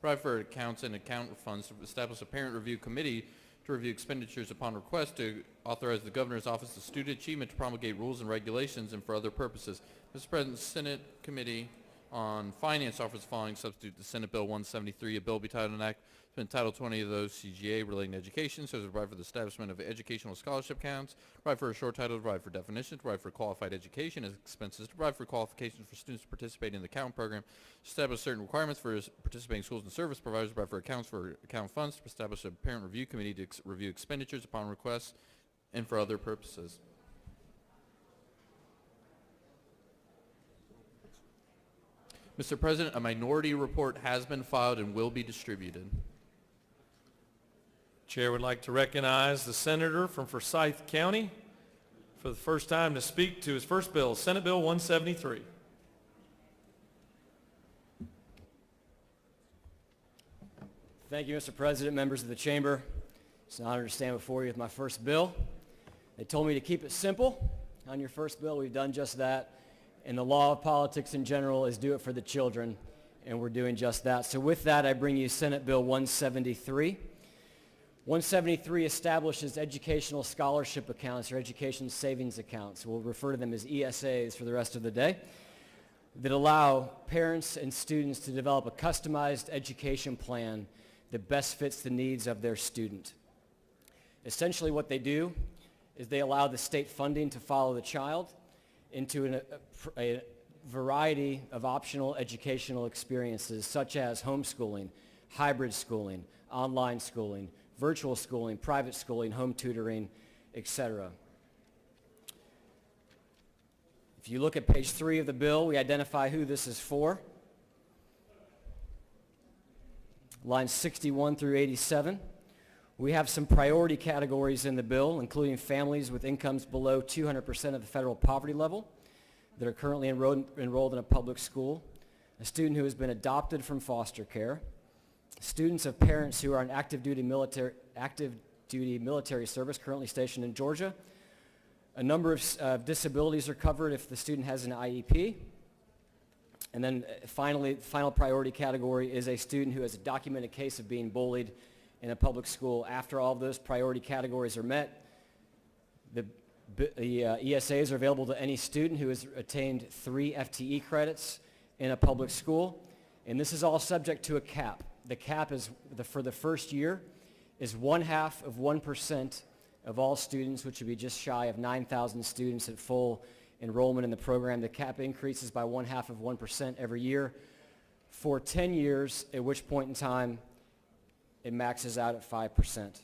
provide for accounts and account funds, to establish a parent review committee to review expenditures upon request, to authorize the Governor's Office of Student Achievement to promulgate rules and regulations, and for other purposes. Mr. President, the Senate Committee on Finance offers the following substitute to Senate Bill 173, a bill be titled an act in Title 20 of the OCGA relating to education, so as to provide for the establishment of educational scholarship accounts, provide for a short title, to provide for definitions, to provide for qualified education expenses, to provide for qualifications for students participating in the account program, to establish certain requirements for participating schools and service providers, to provide for accounts for account funds, to establish a parent review committee to review expenditures upon request, and for other purposes. Mr. President, a minority report has been filed and will be distributed. Chair would like to recognize the senator from Forsyth County for the first time to speak to his first bill, Senate Bill 173. Thank you, Mr. President, members of the chamber. It's an honor to stand before you with my first bill. They told me to keep it simple. On your first bill, we've done just that. And the law of politics in general is do it for the children, and we're doing just that. So with that, I bring you Senate Bill 173. 173 establishes educational scholarship accounts or education savings accounts. We'll refer to them as ESAs for the rest of the day, that allow parents and students to develop a customized education plan that best fits the needs of their student. Essentially what they do is they allow the state funding to follow the child into a variety of optional educational experiences such as homeschooling, hybrid schooling, online schooling, virtual schooling, private schooling, home tutoring, etc. If you look at page 3 of the bill, we identify who this is for. Lines 61 through 87. We have some priority categories in the bill, including families with incomes below 200% of the federal poverty level that are currently enrolled in a public school, a student who has been adopted from foster care, students of parents who are on active duty military service currently stationed in Georgia. A number of disabilities are covered if the student has an IEP. And then finally, the final priority category is a student who has a documented case of being bullied in a public school. After all of those priority categories are met, the ESAs are available to any student who has attained 3 FTE credits in a public school. And this is all subject to a cap. The cap is for the first year is 0.5% of all students, which would be just shy of 9,000 students at full enrollment in the program. The cap increases by 0.5% every year for 10 years, at which point in time it maxes out at 5%.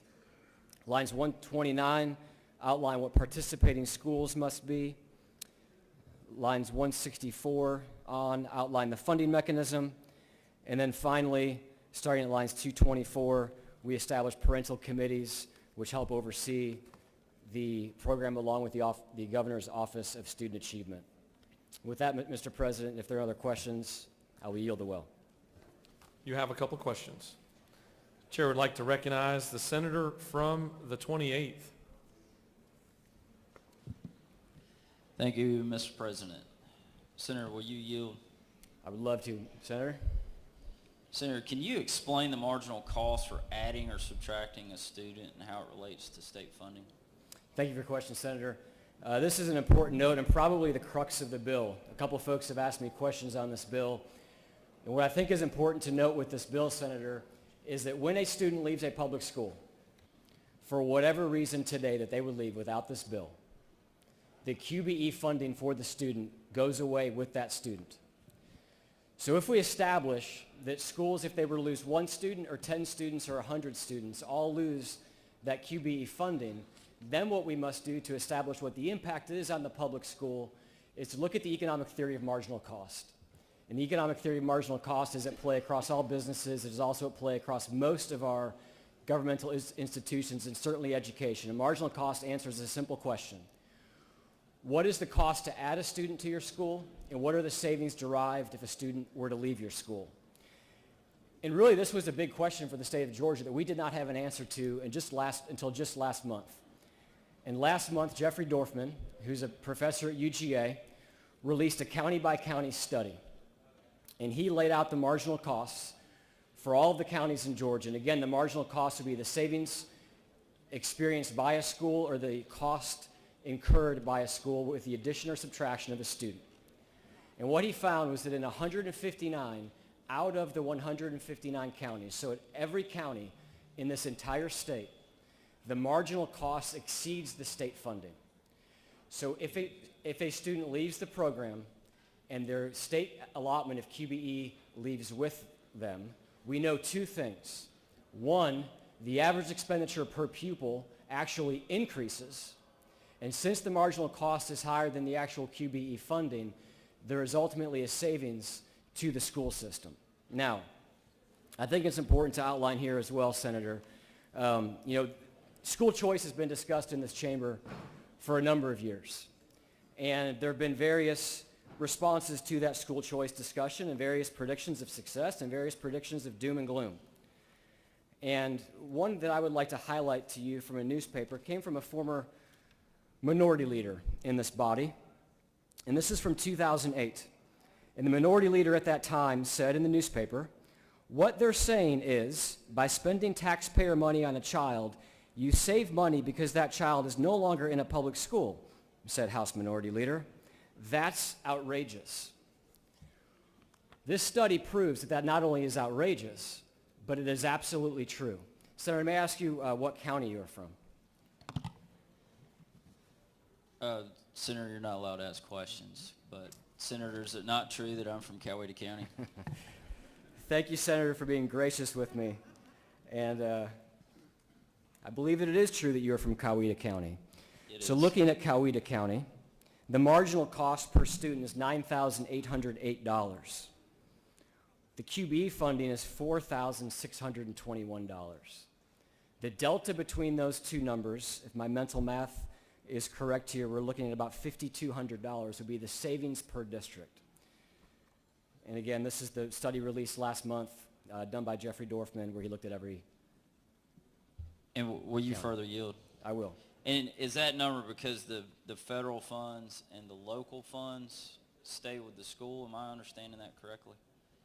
Lines 129 outline what participating schools must be. Lines 164 on outline the funding mechanism. And then finally, starting at lines 224, we establish parental committees which help oversee the program along with the Governor's Office of Student Achievement. With that, Mr. President, if there are other questions, I will yield the well. You have a couple questions. Chair would like to recognize the senator from the 28th. Thank you, Mr. President. Senator, will you yield? I would love to, Senator. Senator, can you explain the marginal cost for adding or subtracting a student and how it relates to state funding? Thank you for your question, Senator. This is an important note and probably the crux of the bill. A couple of folks have asked me questions on this bill. And what I think is important to note with this bill, Senator, is that when a student leaves a public school, for whatever reason today that they would leave without this bill, the QBE funding for the student goes away with that student. So if we establish that schools, if they were to lose 1 student or 10 students or 100 students, all lose that QBE funding, then what we must do to establish what the impact is on the public school is to look at the economic theory of marginal cost. And the economic theory of marginal cost is at play across all businesses. It is also at play across most of our governmental institutions and certainly education. And marginal cost answers a simple question. What is the cost to add a student to your school, and what are the savings derived if a student were to leave your school? And really, this was a big question for the state of Georgia that we did not have an answer to until just last month. And last month, Jeffrey Dorfman, who's a professor at UGA, released a county-by-county study. And he laid out the marginal costs for all of the counties in Georgia. And again, the marginal cost would be the savings experienced by a school or the cost incurred by a school with the addition or subtraction of a student. And what he found was that in 159 out of the 159 counties, so at every county in this entire state, the marginal cost exceeds the state funding. So if a student leaves the program and their state allotment of QBE leaves with them, we know two things. One, the average expenditure per pupil actually increases, and since the marginal cost is higher than the actual QBE funding, there is ultimately a savings to the school system. Now, I think it's important to outline here as well, Senator, school choice has been discussed in this chamber for a number of years, and there have been various responses to that school choice discussion and various predictions of success and various predictions of doom and gloom. And one that I would like to highlight to you from a newspaper came from a former minority leader in this body, and this is from 2008. And the minority leader at that time said in the newspaper, "What they're saying is, by spending taxpayer money on a child, you save money because that child is no longer in a public school," said House Minority Leader. "That's outrageous." This study proves that that not only is outrageous, but it is absolutely true. Senator, may I ask you what county you are from? Senator, you're not allowed to ask questions, but Senator, is it not true that I'm from Coweta County? Thank you, Senator, for being gracious with me. And I believe that it is true that you are from Coweta County. So looking at Coweta County, the marginal cost per student is $9,808. The QBE funding is $4,621. The delta between those two numbers, if my mental math is correct here, we're looking at about $5,200 would be the savings per district. And again, this is the study released last month, done by Jeffrey Dorfman, where he looked at every... And will you further yield? I will. And is that number because the federal funds and the local funds stay with the school? Am I understanding that correctly?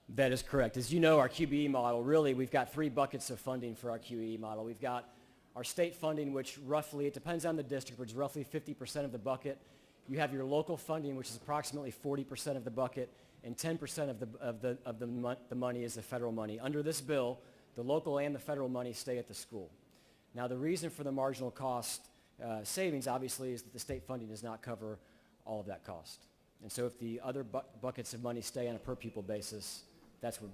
That is correct. As you know, our QBE model, really, we've got three buckets of funding for our QBE model. We've got our state funding, which roughly, it depends on the district, but it's roughly 50% of the bucket. You have your local funding, which is approximately 40% of the bucket, and 10% of the money is the federal money. Under this bill, the local and the federal money stay at the school. Now, the reason for the marginal cost savings, obviously, is that the state funding does not cover all of that cost. And so if the other buckets of money stay on a per pupil basis, that's where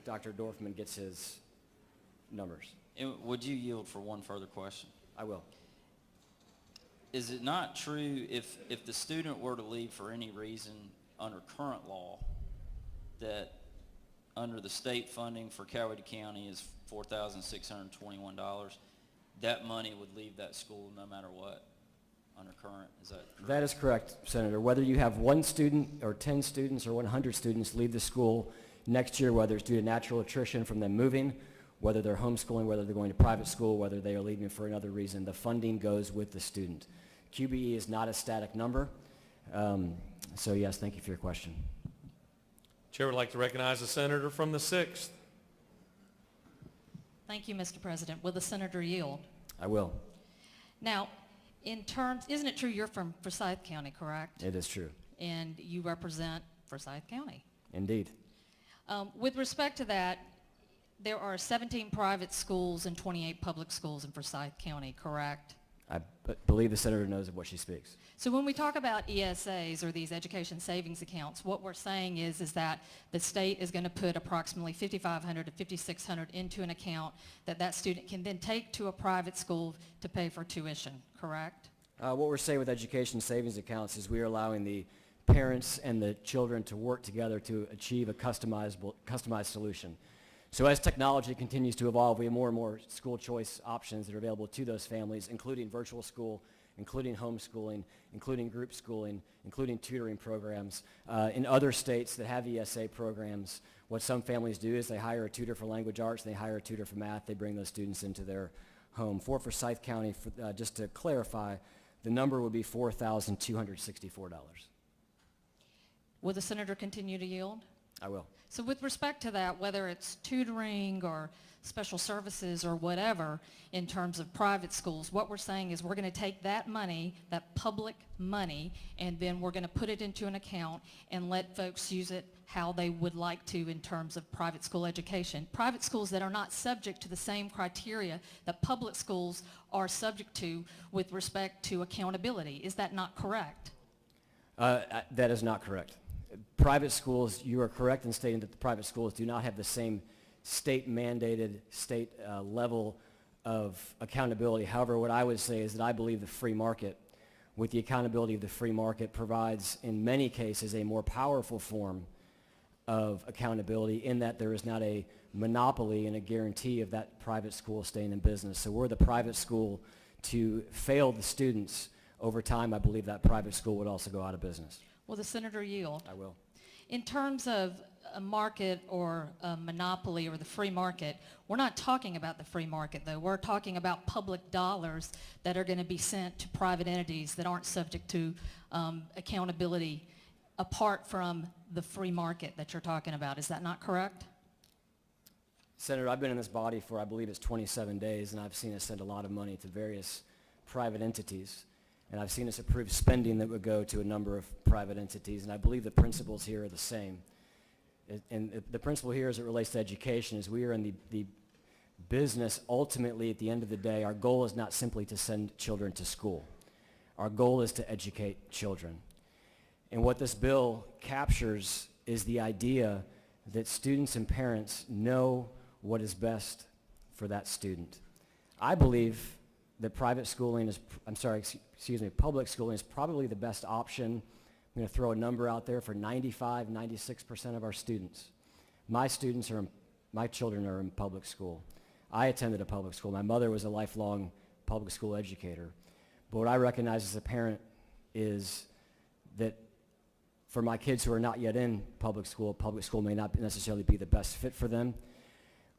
Dr. Dorfman gets his numbers. And would you yield for one further question? I will. Is it not true if the student were to leave for any reason under current law, that under the state funding for Coweta County is $4,621, that money would leave that school no matter what under current? Is that correct? That is correct, Senator. Whether you have one student or 10 students or 100 students leave the school next year, whether it's due to natural attrition from them moving, whether they're homeschooling, whether they're going to private school, whether they are leaving for another reason, the funding goes with the student. QBE is not a static number. So yes, thank you for your question. Chair would like to recognize the senator from the 6th. Thank you, Mr. President. Will the senator yield? I will. Now, in terms, isn't it true you're from Forsyth County, correct? It is true. And you represent Forsyth County. Indeed. With respect to that, there are 17 private schools and 28 public schools in Forsyth County, correct? I believe the senator knows of what she speaks. So when we talk about ESAs, or these education savings accounts, what we're saying is that the state is going to put approximately $5,500 to $5,600 into an account that student can then take to a private school to pay for tuition, correct? What we're saying with education savings accounts is we are allowing the parents and the children to work together to achieve a customized solution. So as technology continues to evolve, we have more and more school choice options that are available to those families, including virtual school, including homeschooling, including group schooling, including tutoring programs. In other states that have ESA programs, what some families do is they hire a tutor for language arts, they hire a tutor for math, they bring those students into their home. For Forsyth County, just to clarify, the number would be $4,264. Will the senator continue to yield? I will. So with respect to that, whether it's tutoring or special services or whatever, in terms of private schools, what we're saying is we're going to take that money, that public money, and then we're going to put it into an account and let folks use it how they would like to in terms of private school education. Private schools that are not subject to the same criteria that public schools are subject to with respect to accountability. Is that not correct? That is not correct. Private schools, you are correct in stating that the private schools do not have the same state-mandated, state level of accountability. However, what I would say is that I believe the free market, with the accountability of the free market, provides in many cases a more powerful form of accountability in that there is not a monopoly and a guarantee of that private school staying in business. So were the private school to fail the students over time, I believe that private school would also go out of business. Will the senator yield? I will. In terms of a market or a monopoly or the free market, we're not talking about the free market, though. We're talking about public dollars that are going to be sent to private entities that aren't subject to accountability apart from the free market that you're talking about. Is that not correct? Senator, I've been in this body for, I believe it's 27 days, and I've seen us send a lot of money to various private entities. And I've seen us approve spending that would go to a number of private entities, and I believe the principles here are the same. And the principle here as it relates to education is we are in the business, ultimately at the end of the day, our goal is not simply to send children to school. Our goal is to educate children. And what this bill captures is the idea that students and parents know what is best for that student. I believe that public schooling is probably the best option. I'm going to throw a number out there for 95, 96% of our students. My children are in public school. I attended a public school. My mother was a lifelong public school educator. But what I recognize as a parent is that for my kids who are not yet in public school may not necessarily be the best fit for them.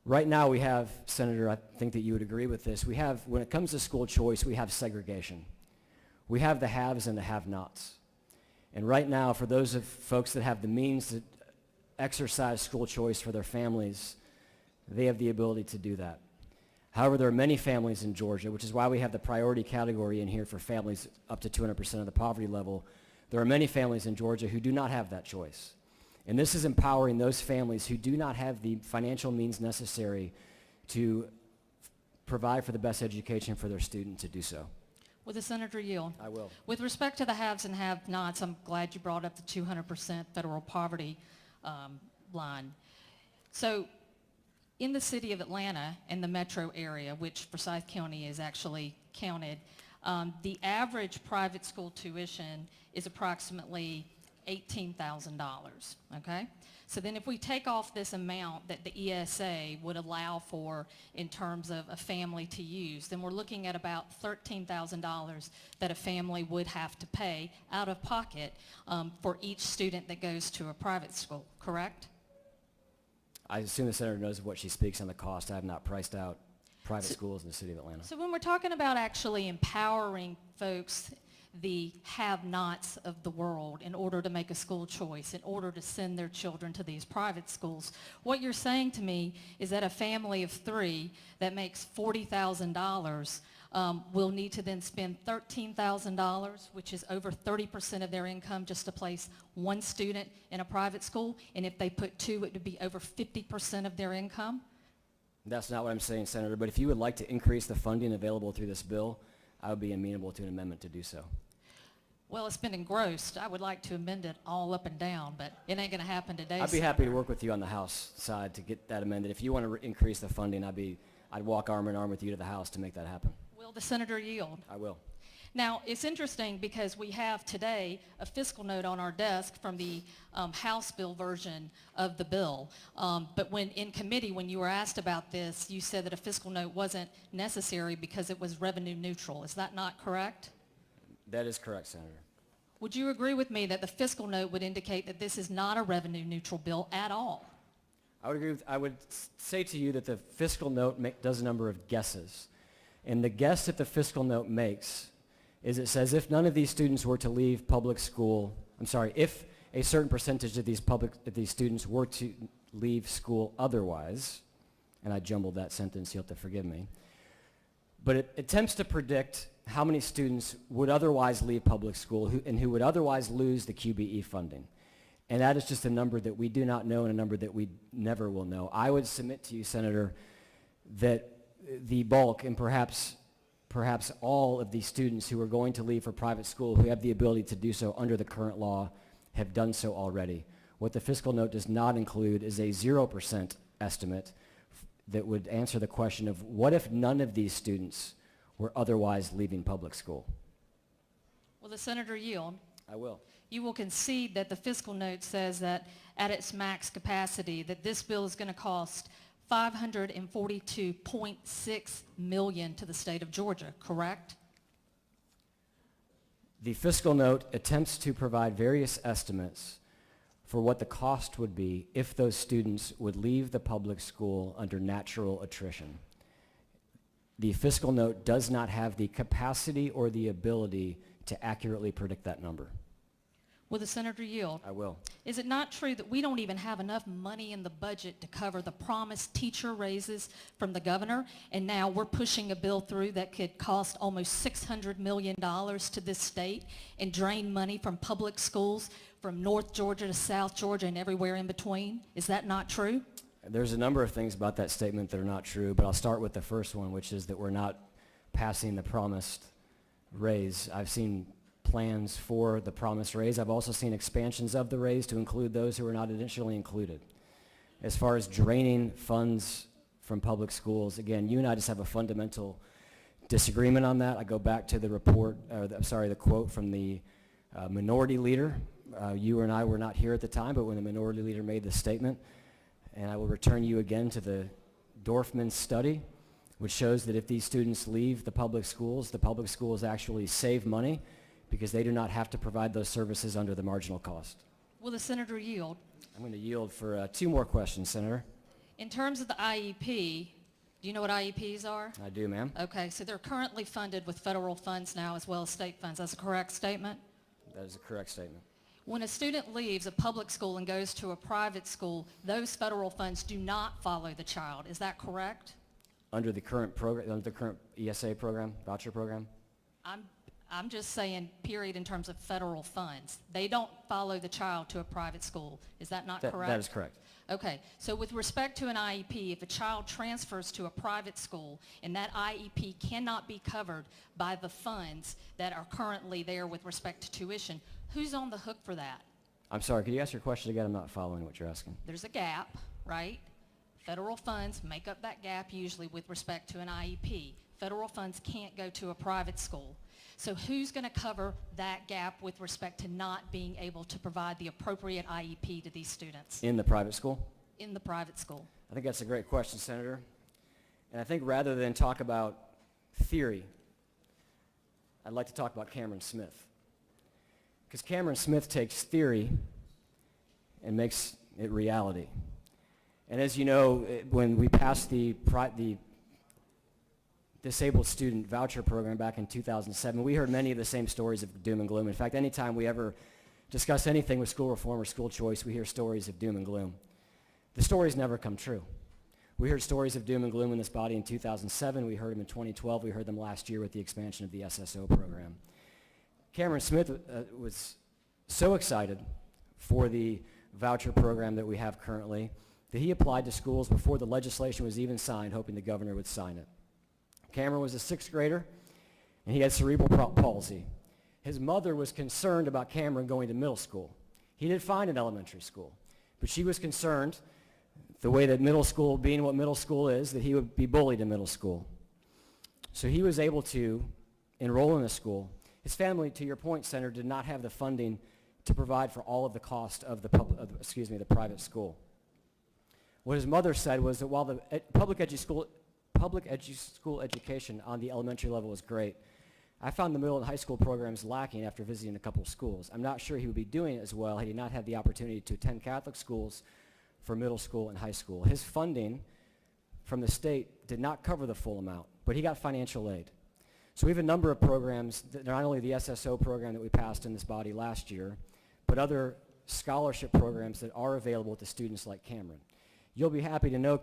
Right now we have, Senator, I think that you would agree with this, when it comes to school choice, we have segregation. We have the haves and the have-nots. And right now, for those of folks that have the means to exercise school choice for their families, they have the ability to do that. However, there are many families in Georgia, which is why we have the priority category in here for families up to 200% of the poverty level. There are many families in Georgia who do not have that choice. And this is empowering those families who do not have the financial means necessary to provide for the best education for their student to do so. Will the senator yield? I will. With respect to the haves and have-nots, I'm glad you brought up the 200% federal poverty line. So in the city of Atlanta and the metro area, which Forsyth County is actually counted, the average private school tuition is approximately $18,000, okay? So then if we take off this amount that the ESA would allow for in terms of a family to use, then we're looking at about $13,000 that a family would have to pay out of pocket for each student that goes to a private school, correct? I assume the senator knows what she speaks on the cost. I have not priced out private schools in the city of Atlanta. So when we're talking about actually empowering folks, the have-nots of the world, in order to make a school choice, in order to send their children to these private schools, what you're saying to me is that a family of three that makes $40,000 will need to then spend $13,000, which is over 30% of their income, just to place one student in a private school, and if they put two, it would be over 50% of their income? That's not what I'm saying, Senator, but if you would like to increase the funding available through this bill, I would be amenable to an amendment to do so. Well, it's been engrossed. I would like to amend it all up and down, but it ain't going to happen today. I'd be happy to work with you on the House side to get that amended. If you want to increase the funding, I'd walk arm in arm with you to the House to make that happen. Will the senator yield? I will. Now, it's interesting because we have today a fiscal note on our desk from the House bill version of the bill. But when in committee, when you were asked about this, you said that a fiscal note wasn't necessary because it was revenue neutral. Is that not correct? That is correct, Senator. Would you agree with me that the fiscal note would indicate that this is not a revenue neutral bill at all? I would agree. I would say to you that the fiscal note does a number of guesses. And the guess that the fiscal note makes is it says if none of these students were to leave public school, if a certain percentage of these students were to leave school otherwise, and I jumbled that sentence, you'll have to forgive me, but it attempts to predict how many students would otherwise leave public school and who would otherwise lose the QBE funding. And that is just a number that we do not know and a number that we never will know. I would submit to you, Senator, that the bulk and perhaps all of the students who are going to leave for private school who have the ability to do so under the current law have done so already. What the fiscal note does not include is a 0% estimate that would answer the question of what if none of these students were otherwise leaving public school? Will the senator yield? I will. You will concede that the fiscal note says that at its max capacity, that this bill is going to cost $542.6 million to the state of Georgia, correct? The fiscal note attempts to provide various estimates for what the cost would be if those students would leave the public school under natural attrition. The fiscal note does not have the capacity or the ability to accurately predict that number. Will the senator yield? I will. Is it not true that we don't even have enough money in the budget to cover the promised teacher raises from the governor, and now we're pushing a bill through that could cost almost $600 million to this state and drain money from public schools from North Georgia to South Georgia and everywhere in between? Is that not true? There's a number of things about that statement that are not true, but I'll start with the first one, which is that we're not passing the promised raise. I've seen plans for the promised raise. I've also seen expansions of the raise to include those who are not initially included. As far as draining funds from public schools, again, you and I just have a fundamental disagreement on that. I go back to the report, the quote from the minority leader. You and I were not here at the time, but when the minority leader made the statement, and I will return you again to the Dorfman study, which shows that if these students leave the public schools actually save money because they do not have to provide those services under the marginal cost. Will the senator yield? I'm going to yield for 2 more questions, Senator. In terms of the IEP, do you know what IEPs are? I do, ma'am. Okay, so they're currently funded with federal funds now as well as state funds. That's a correct statement? That is a correct statement. When a student leaves a public school and goes to a private school, those federal funds do not follow the child. Is that correct? Under the current program, under the current ESA program, voucher program? I'm just saying, period, in terms of federal funds. They don't follow the child to a private school. Is that not correct? That is correct. Okay, so with respect to an IEP, if a child transfers to a private school and that IEP cannot be covered by the funds that are currently there with respect to tuition, who's on the hook for that? I'm sorry, could you ask your question again? I'm not following what you're asking. There's a gap, right? Federal funds make up that gap usually with respect to an IEP. Federal funds can't go to a private school. So who's going to cover that gap with respect to not being able to provide the appropriate IEP to these students In the private school? in the private school? I think that's a great question, Senator. And I think rather than talk about theory, I'd like to talk about Cameron Smith. Because Cameron Smith takes theory and makes it reality. And as you know, when we passed the disabled student voucher program back in 2007, we heard many of the same stories of doom and gloom. In fact, anytime we ever discuss anything with school reform or school choice, we hear stories of doom and gloom. The stories never come true. We heard stories of doom and gloom in this body in 2007. We heard them in 2012. We heard them last year with the expansion of the SSO program. Cameron Smith was so excited for the voucher program that we have currently that he applied to schools before the legislation was even signed, hoping the governor would sign it. Cameron was a 6th grader, and he had cerebral palsy. His mother was concerned about Cameron going to middle school. He did fine in elementary school, but she was concerned, the way that middle school, being what middle school is, that he would be bullied in middle school. So he was able to enroll in a school. His family, to your point, Senator, did not have the funding to provide for all of the cost of the private school. What his mother said was that while the public school education on the elementary level was great, I found the middle and high school programs lacking after visiting a couple of schools. I'm not sure he would be doing it as well had he not had the opportunity to attend Catholic schools for middle school and high school. His funding from the state did not cover the full amount, but he got financial aid. So we have a number of programs, not only the SSO program that we passed in this body last year, but other scholarship programs that are available to students like Cameron. You'll be happy to know,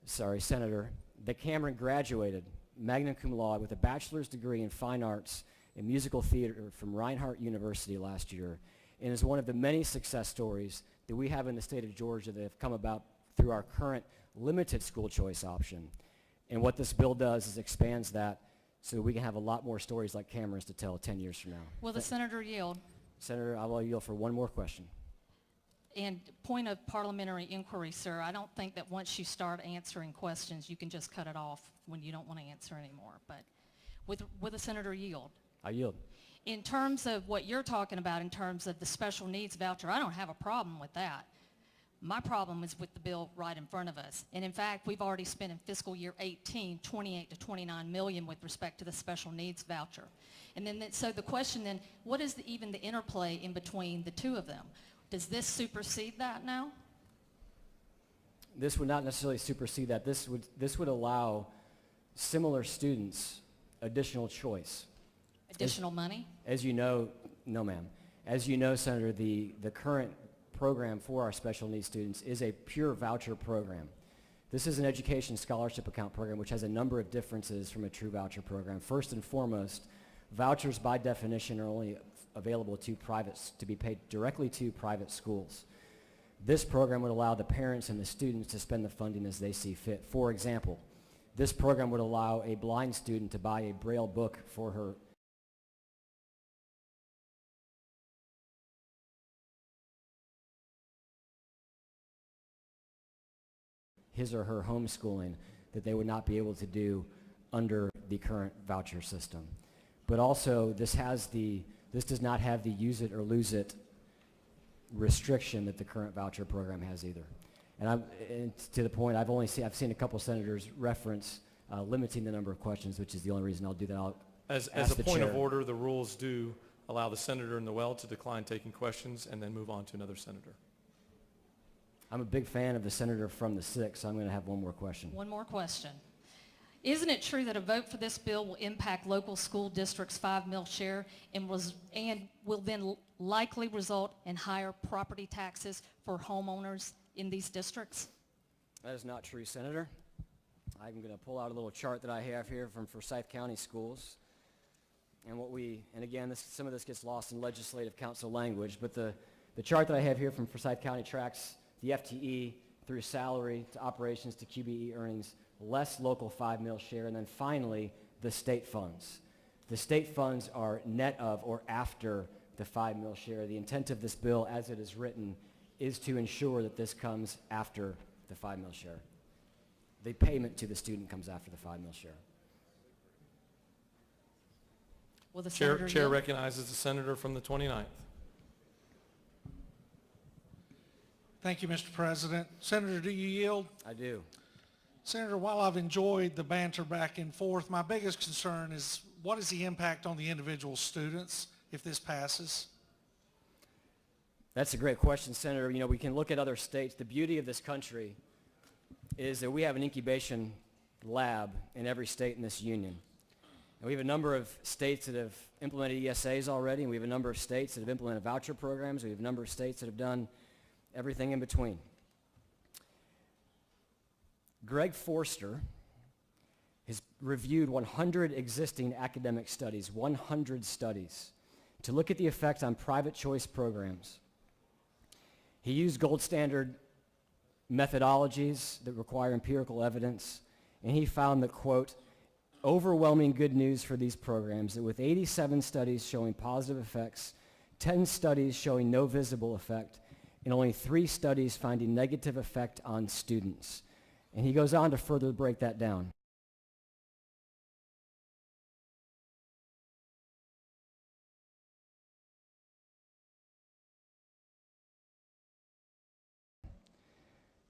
Senator, that Cameron graduated magna cum laude with a bachelor's degree in fine arts and musical theater from Reinhardt University last year, and is one of the many success stories that we have in the state of Georgia that have come about through our current limited school choice option. And what this bill does is expands that so we can have a lot more stories like Cameron's to tell 10 years from now. Will the senator yield? Senator, I will yield for one more question. And point of parliamentary inquiry, sir, I don't think that once you start answering questions, you can just cut it off when you don't want to answer anymore. But will the senator yield? I yield. In terms of what you're talking about in terms of the special needs voucher, I don't have a problem with that. My problem is with the bill right in front of us. And in fact, we've already spent in fiscal year 18, 28 to 29 million with respect to the special needs voucher. And then, so the question then, what is even the interplay in between the two of them? Does this supersede that now? This would not necessarily supersede that. This would allow similar students additional choice. Additional money? As you know, no ma'am. As you know, Senator, the current program for our special needs students is a pure voucher program. This is an education scholarship account program which has a number of differences from a true voucher program. First and foremost, vouchers by definition are only available to be paid directly to private schools. This program would allow the parents and the students to spend the funding as they see fit. For example, this program would allow a blind student to buy a Braille book for his or her homeschooling that they would not be able to do under the current voucher system. But also, this does not have the use it or lose it restriction that the current voucher program has either. And to the point, I've seen a couple senators reference limiting the number of questions, which is the only reason I'll do that. As a point of order, the rules do allow the senator in the well to decline taking questions and then move on to another senator. I'm a big fan of the senator from the 6th, so I'm going to have one more question. One more question. Isn't it true that a vote for this bill will impact local school districts' 5 mil share and will then likely result in higher property taxes for homeowners in these districts? That is not true, Senator. I'm going to pull out a little chart that I have here from Forsyth County Schools. And again, some of this gets lost in legislative council language, but the chart that I have here from Forsyth County tracks the FTE through salary to operations to QBE earnings, less local 5 mil share, and then finally the state funds. The state funds are net of or after the 5 mil share. The intent of this bill as it is written is to ensure that this comes after the 5 mil share. The payment to the student comes after the 5 mil share. Will the senator Chair yield? recognizes the senator from the 29th. Thank you, Mr. President. Senator, do you yield? I do. Senator, while I've enjoyed the banter back and forth, my biggest concern is what is the impact on the individual students if this passes? That's a great question, Senator. You know, we can look at other states. The beauty of this country is that we have an incubation lab in every state in this union. And we have a number of states that have implemented ESAs already, and we have a number of states that have implemented voucher programs. We have a number of states that have done everything in between. Greg Forster has reviewed 100 existing academic studies, 100 studies, to look at the effect on private choice programs. He used gold standard methodologies that require empirical evidence, and he found that, quote, overwhelming good news for these programs, that with 87 studies showing positive effects, 10 studies showing no visible effect, and only 3 studies finding negative effect on students. And he goes on to further break that down.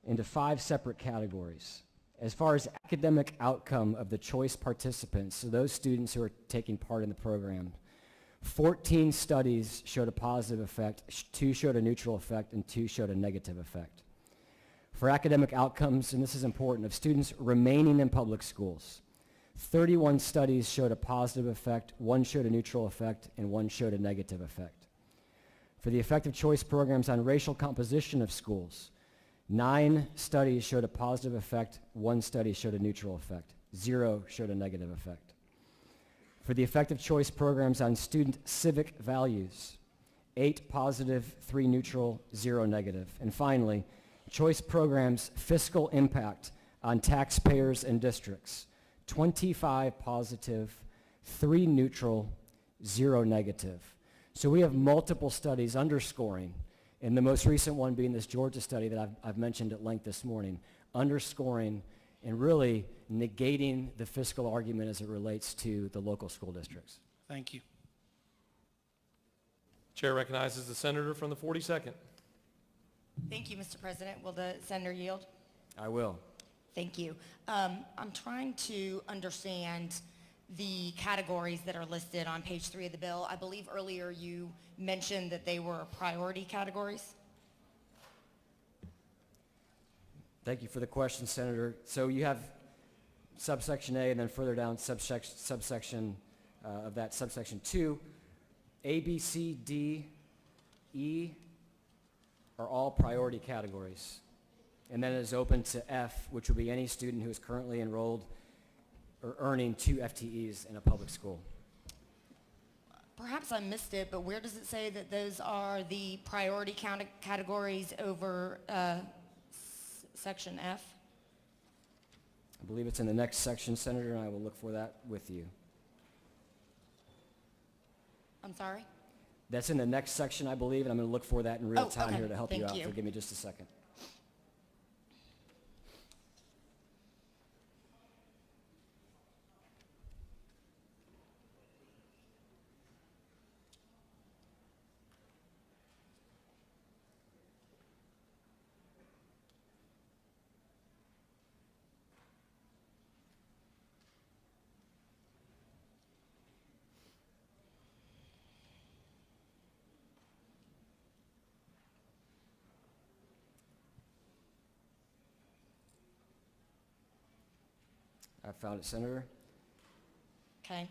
Into 5 separate categories. As far as academic outcome of the choice participants, so those students who are taking part in the program, 14 studies showed a positive effect, 2 showed a neutral effect, and 2 showed a negative effect. For academic outcomes, and this is important, of students remaining in public schools, 31 studies showed a positive effect, 1 showed a neutral effect, and 1 showed a negative effect. For the effective choice programs on racial composition of schools, 9 studies showed a positive effect, 1 study showed a neutral effect, 0 showed a negative effect. For the effective choice programs on student civic values, 8 positive, 3 neutral, 0 negative. And finally, choice programs' fiscal impact on taxpayers and districts, 25 positive, 3 neutral, 0 negative. So we have multiple studies underscoring, and the most recent one being this Georgia study that I've mentioned at length this morning, underscoring and really negating the fiscal argument as it relates to the local school districts. Thank you. Chair recognizes the senator from the 42nd. Thank you, Mr. President. Will the senator yield? I will. Thank you. I'm trying to understand the categories that are listed on page 3 of the bill. I believe earlier you mentioned that they were priority categories. Thank you for the question, Senator. So you have subsection A, and then further down subsection of that, subsection 2. A, B, C, D, E are all priority categories. And then it is open to F, which would be any student who is currently enrolled or earning 2 FTEs in a public school. Perhaps I missed it, but where does it say that those are the priority categories over section F? I believe it's in the next section, Senator, and I will look for that with you. I'm sorry? That's in the next section, I believe, and I'm going to look for that in real time okay. here to help you Thank out. you. So give me just a second. I found it, Senator. Okay,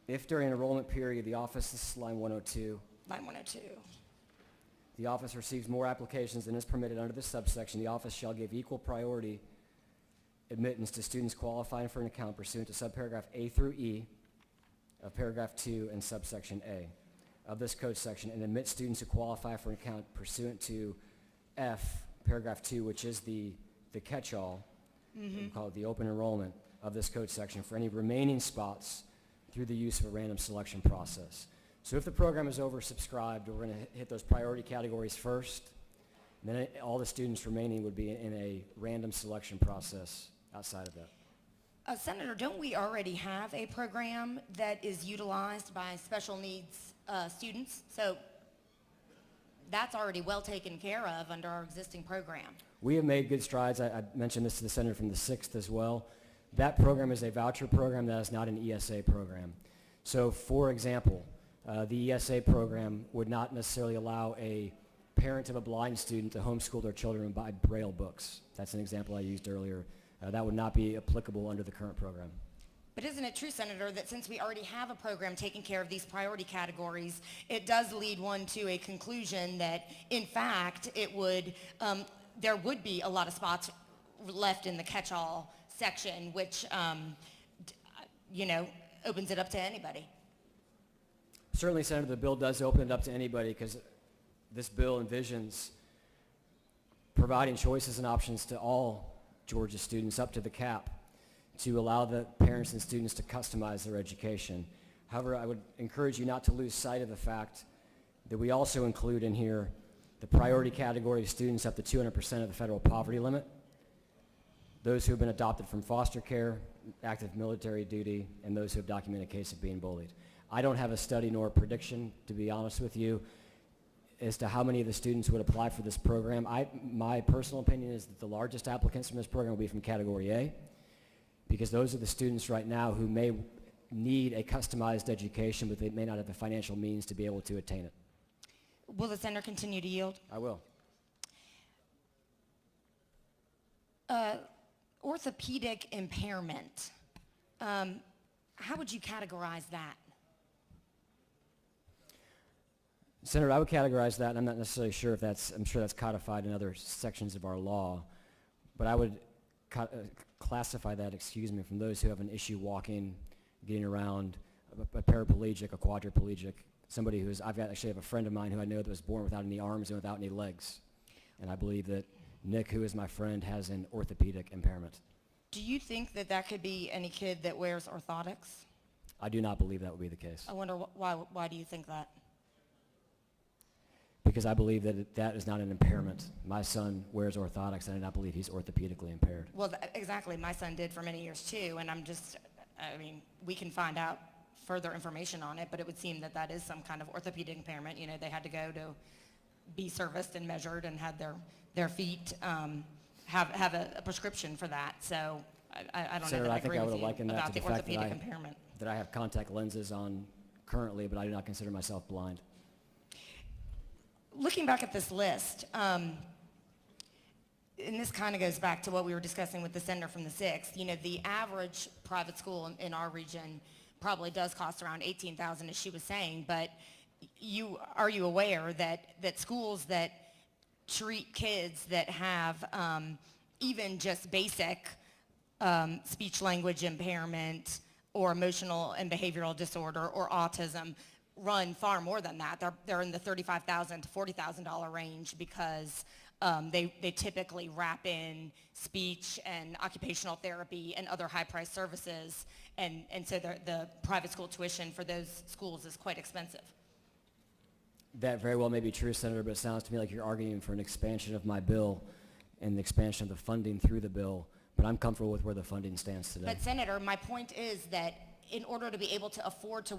If during enrollment period the office, this is line 102, line 102. the office receives more applications than is permitted under this subsection, the office shall give equal priority admittance to students qualifying for an account pursuant to subparagraph A through E of paragraph 2 and subsection A of this code section, and admit students who qualify for an account pursuant to F, paragraph 2, which is the catch-all, we call it the open enrollment of this code section, for any remaining spots through the use of a random selection process. So if the program is oversubscribed, we're going to hit those priority categories first, and then all the students remaining would be in a random selection process outside of that. Senator, don't we already have a program that is utilized by special needs students? So that's already well taken care of under our existing program. We have made good strides. I mentioned this to the senator from the 6th as well. That program is a voucher program. That is not an ESA program. So, for example, the ESA program would not necessarily allow a parent of a blind student to homeschool their children and buy Braille books. That's an example I used earlier. That would not be applicable under the current program. But isn't it true, Senator, that since we already have a program taking care of these priority categories, it does lead one to a conclusion that, in fact, it would, there would be a lot of spots left in the catch-all section, which, opens it up to anybody. Certainly, Senator, the bill does open it up to anybody because this bill envisions providing choices and options to all Georgia students up to the cap to allow the parents and students to customize their education. However, I would encourage you not to lose sight of the fact that we also include in here the priority category of students up to 200% of the federal poverty limit, those who have been adopted from foster care, active military duty, and those who have documented a case of being bullied. I don't have a study nor a prediction, to be honest with you, as to how many of the students would apply for this program. My personal opinion is that the largest applicants from this program will be from Category A, because those are the students right now who may need a customized education, but they may not have the financial means to be able to attain it. Will the senator continue to yield? I will. Orthopedic impairment. How would you categorize that? Senator, I would categorize that, and I'm not necessarily sure if that's, I'm sure that's codified in other sections of our law, but I would classify that, from those who have an issue walking, getting around, a paraplegic, a quadriplegic, somebody who's, actually have a friend of mine who I know that was born without any arms and without any legs. And I believe that Nick, who is my friend, has an orthopedic impairment. Do you think that that could be any kid that wears orthotics? I do not believe that would be the case. I wonder why do you think that? Because I believe that that is not an impairment. My son wears orthotics, and I do not believe he's orthopedically impaired. Well, exactly. My son did for many years too, and we can find out further information on it, but it would seem that that is some kind of orthopedic impairment. You know, they had to go to be serviced and measured and had their feet have a prescription for that. So I don't know Senator, that I I think agree I with would you liken that about to the the fact orthopedic impairment. that I have contact lenses on currently, but I do not consider myself blind. Looking back at this list, and this kind of goes back to what we were discussing with the senator from the 6th, you know, the average private school in our region probably does cost around $18,000, as she was saying, but are you aware that schools that treat kids that have even just basic speech language impairment or emotional and behavioral disorder or autism run far more than that? They're in the $35,000 to $40,000 range because they typically wrap in speech and occupational therapy and other high-priced services, and so the private school tuition for those schools is quite expensive. That very well may be true, Senator, but it sounds to me like you're arguing for an expansion of my bill and the expansion of the funding through the bill, but I'm comfortable with where the funding stands today. But Senator, my point is that in order to be able to afford to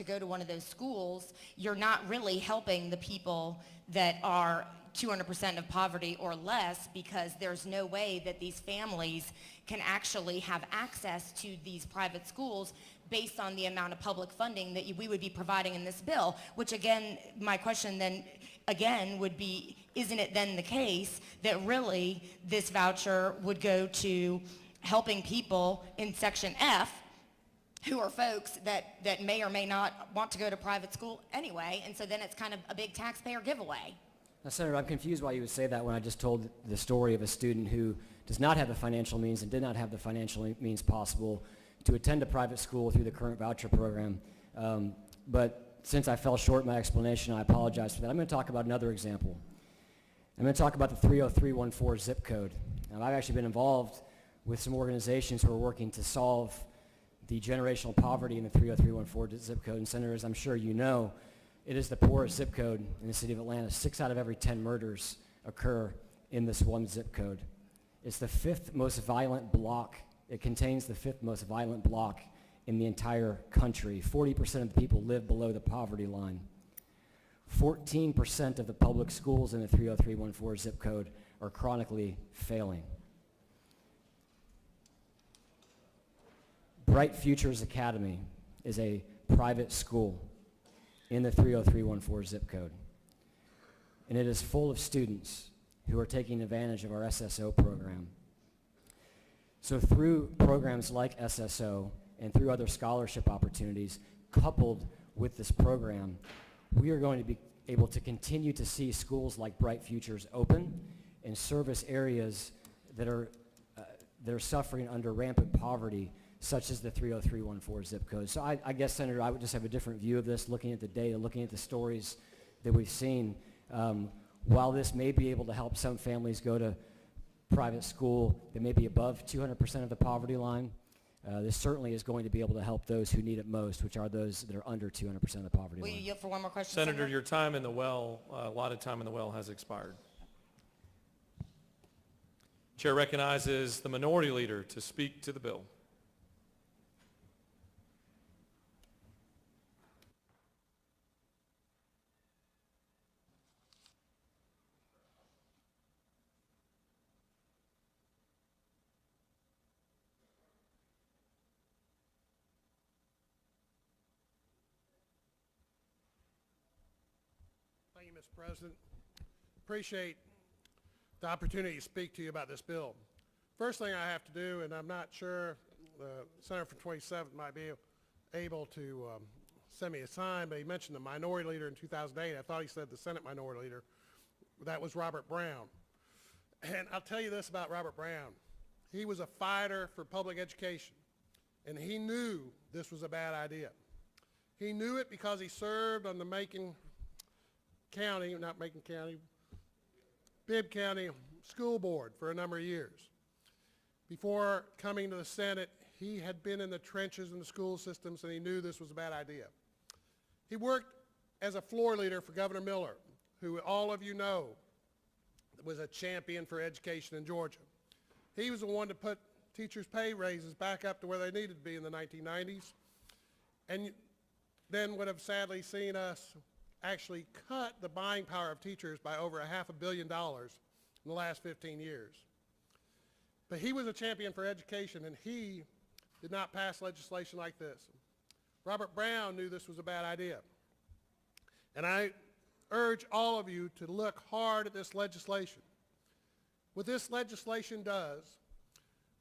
go to one of those schools, you're not really helping the people that are 200% of poverty or less, because there's no way that these families can actually have access to these private schools based on the amount of public funding that we would be providing in this bill, which again, my question then again would be, isn't it then the case that really this voucher would go to helping people in Section F who are folks that may or may not want to go to private school anyway, and so then it's kind of a big taxpayer giveaway? Now, Senator, I'm confused why you would say that when I just told the story of a student who does not have the financial means and did not have the financial means possible to attend a private school through the current voucher program. But since I fell short in my explanation, I apologize for that. I'm going to talk about another example. I'm going to talk about the 30314 zip code. Now, I've actually been involved with some organizations who are working to solve the generational poverty in the 30314 zip code. And Senators, I'm sure you know, it is the poorest zip code in the city of Atlanta. 6 out of every 10 murders occur in this one zip code. It's the 5th most violent block. It contains the 5th most violent block in the entire country. 40% of the people live below the poverty line. 14% of the public schools in the 30314 zip code are chronically failing. Bright Futures Academy is a private school in the 30314 zip code. And it is full of students who are taking advantage of our SSO program. So through programs like SSO and through other scholarship opportunities coupled with this program, we are going to be able to continue to see schools like Bright Futures open and service areas that are suffering under rampant poverty, such as the 30314 zip code. So I guess, Senator, I would just have a different view of this, looking at the data, looking at the stories that we've seen. While this may be able to help some families go to private school that may be above 200% of the poverty line, this certainly is going to be able to help those who need it most, which are those that are under 200% of the poverty Will line. you yield for one more question, Senator, your time in the well, allotted time in the well has expired. Chair recognizes the minority leader to speak to the bill. Thank you, Mr. President. Appreciate the opportunity to speak to you about this bill. First thing I have to do, and I'm not sure the Senator from 27th might be able to send me a sign, but he mentioned the minority leader in 2008. I thought he said the Senate minority leader. That was Robert Brown. And I'll tell you this about Robert Brown. He was a fighter for public education, and he knew this was a bad idea. He knew it because he served on the Bibb County School Board for a number of years. Before coming to the Senate, he had been in the trenches in the school systems, and he knew this was a bad idea. He worked as a floor leader for Governor Miller, who all of you know was a champion for education in Georgia. He was the one to put teachers' pay raises back up to where they needed to be in the 1990s, and then would have sadly seen us actually cut the buying power of teachers by over $500 million in the last 15 years. But he was a champion for education, and he did not pass legislation like this. Robert Brown knew this was a bad idea. And I urge all of you to look hard at this legislation. What this legislation does,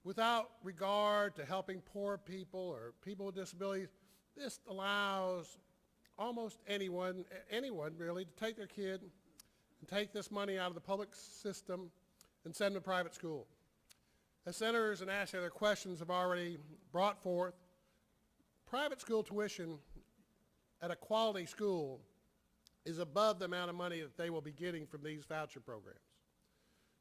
without regard to helping poor people or people with disabilities, this allows almost anyone really, to take their kid and take this money out of the public system and send them to private school. As senators and asked other questions have already brought forth, private school tuition at a quality school is above the amount of money that they will be getting from these voucher programs.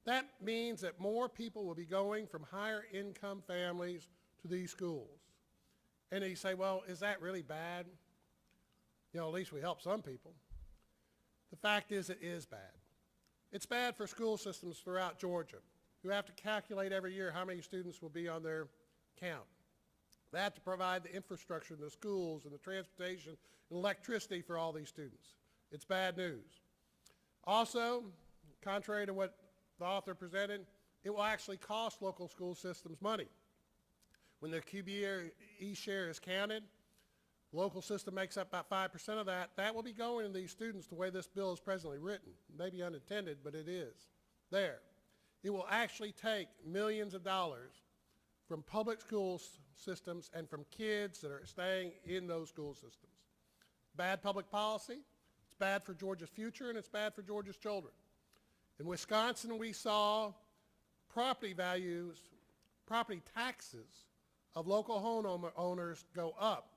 That means that more people will be going from higher income families to these schools. And you say, well, is that really bad? You know, at least we help some people. The fact is, it is bad. It's bad for school systems throughout Georgia who have to calculate every year how many students will be on their count. They have to provide the infrastructure in the schools and the transportation and electricity for all these students. It's bad news. Also, contrary to what the author presented, it will actually cost local school systems money. When the QBE share is counted, the local system makes up about 5% of that. That will be going to these students the way this bill is presently written. Maybe unintended, but it is there. It will actually take millions of dollars from public school systems and from kids that are staying in those school systems. Bad public policy, it's bad for Georgia's future, and it's bad for Georgia's children. In Wisconsin, we saw property taxes of local homeowners go up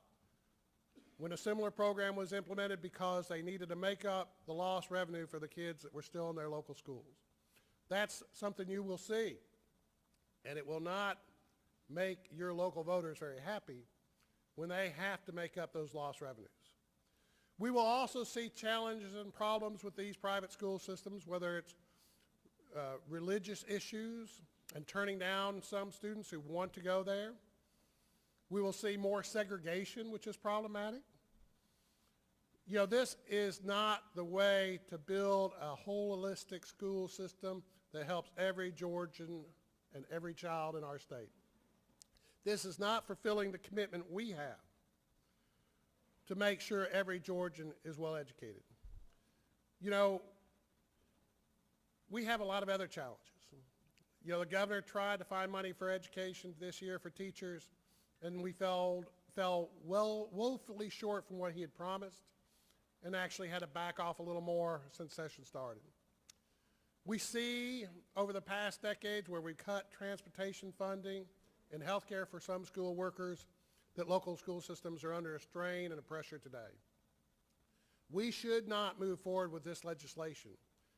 when a similar program was implemented because they needed to make up the lost revenue for the kids that were still in their local schools. That's something you will see, and it will not make your local voters very happy when they have to make up those lost revenues. We will also see challenges and problems with these private school systems, whether it's religious issues and turning down some students who want to go there. We will see more segregation, which is problematic. You know, this is not the way to build a holistic school system that helps every Georgian and every child in our state. This is not fulfilling the commitment we have to make sure every Georgian is well educated. You know, we have a lot of other challenges. You know, the governor tried to find money for education this year for teachers, and we fell woefully short from what he had promised, and actually had to back off a little more since session started. We see over the past decades where we cut transportation funding and health care for some school workers that local school systems are under a strain and a pressure today. We should not move forward with this legislation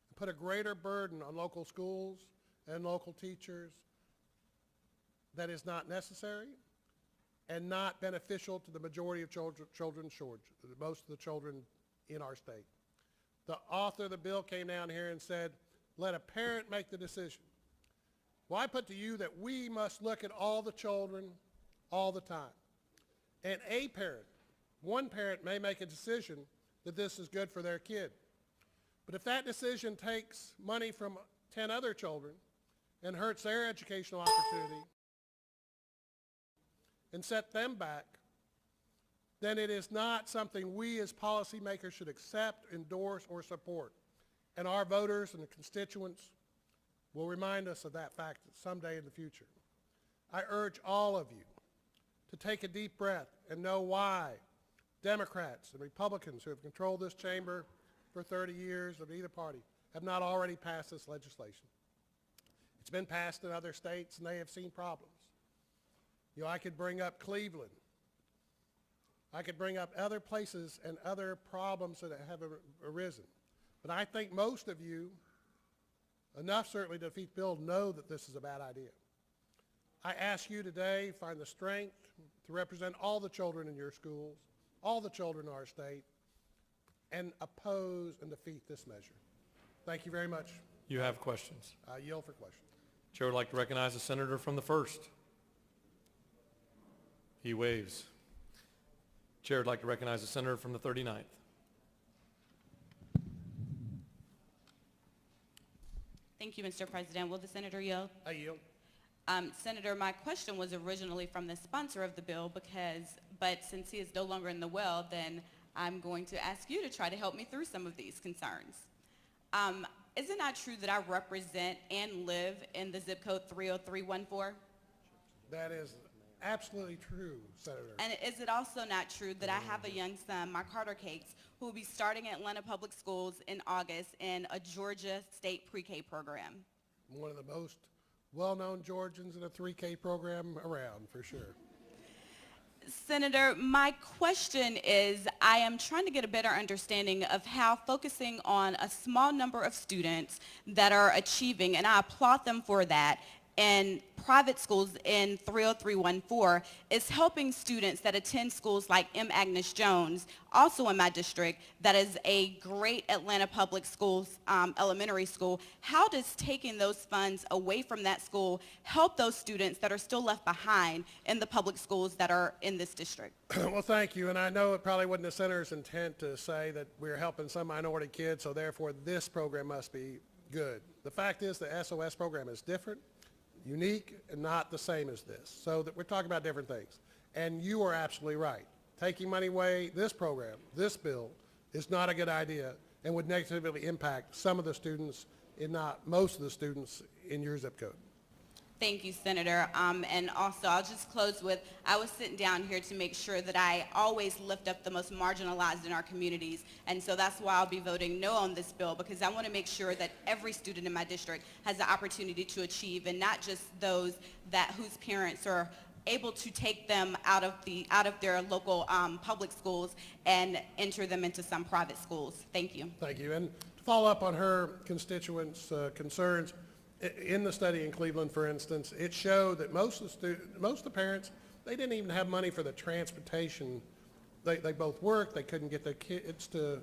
and put a greater burden on local schools and local teachers that is not necessary and not beneficial to the majority of children, most of the children in our state. The author of the bill came down here and said, let a parent make the decision. Well, I put to you that we must look at all the children all the time. And a parent, one parent may make a decision that this is good for their kid. But if that decision takes money from 10 other children and hurts their educational opportunity and set them back, then it is not something we as policymakers should accept, endorse, or support. And our voters and the constituents will remind us of that fact someday in the future. I urge all of you to take a deep breath and know why Democrats and Republicans who have controlled this chamber for 30 years of either party have not already passed this legislation. It's been passed in other states and they have seen problems. You know, I could bring up Cleveland. I could bring up other places and other problems that have arisen. But I think most of you, enough certainly to defeat the bill, know that this is a bad idea. I ask you today, find the strength to represent all the children in your schools, all the children in our state, and oppose and defeat this measure. Thank you very much. You have questions. I yield for questions. Chair would like to recognize the senator from the 1st. He waves. Chair would like to recognize the senator from the 39th. Thank you, Mr. President. Will the senator yield? I yield. Senator, my question was originally from the sponsor of the bill but since he is no longer in the well, then I'm going to ask you to try to help me through some of these concerns. Is it not true that I represent and live in the zip code 30314? That is absolutely true, Senator. And is it also not true that I have a young son, my Carter Cakes, who will be starting at Atlanta Public Schools in August in a Georgia State pre-K program? One of the most well-known Georgians in a 3K program around, for sure. Senator, my question is, I am trying to get a better understanding of how focusing on a small number of students that are achieving, and I applaud them for that, in private schools in 30314 is helping students that attend schools like M. Agnes Jones, also in my district, that is a great Atlanta Public Schools elementary school. How does taking those funds away from that school help those students that are still left behind in the public schools that are in this district? Well, thank you. And I know it probably wasn't the senator's intent to say that we're helping some minority kids, so therefore this program must be good. The fact is the SOS program is different, unique, and not the same as this. So that we're talking about different things. And you are absolutely right. Taking money away, this program, this bill, is not a good idea and would negatively impact some of the students, if not most of the students in your zip code. Thank you, Senator. And also, I'll just close with, I was sitting down here to make sure that I always lift up the most marginalized in our communities. And so that's why I'll be voting no on this bill, because I want to make sure that every student in my district has the opportunity to achieve, and not just those whose parents are able to take them out of their local public schools and enter them into some private schools. Thank you. Thank you. And to follow up on her constituents' concerns, in the study in Cleveland, for instance, it showed that most of the parents, they didn't even have money for the transportation. They both worked. They couldn't get their kids to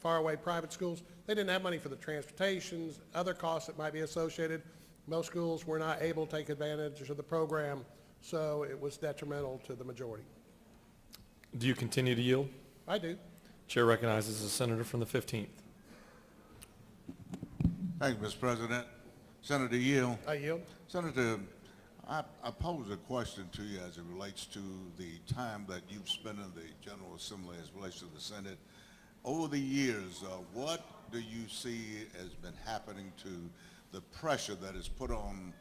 faraway private schools. They didn't have money for the transportations, other costs that might be associated. Most schools were not able to take advantage of the program, so it was detrimental to the majority. Do you continue to yield? I do. Chair recognizes the senator from the 15th. Thank you, Mr. President. Senator Yield. I yield. Senator, I pose a question to you as it relates to the time that you've spent in the General Assembly as it relates to the Senate. Over the years, what do you see has been happening to the pressure that is put on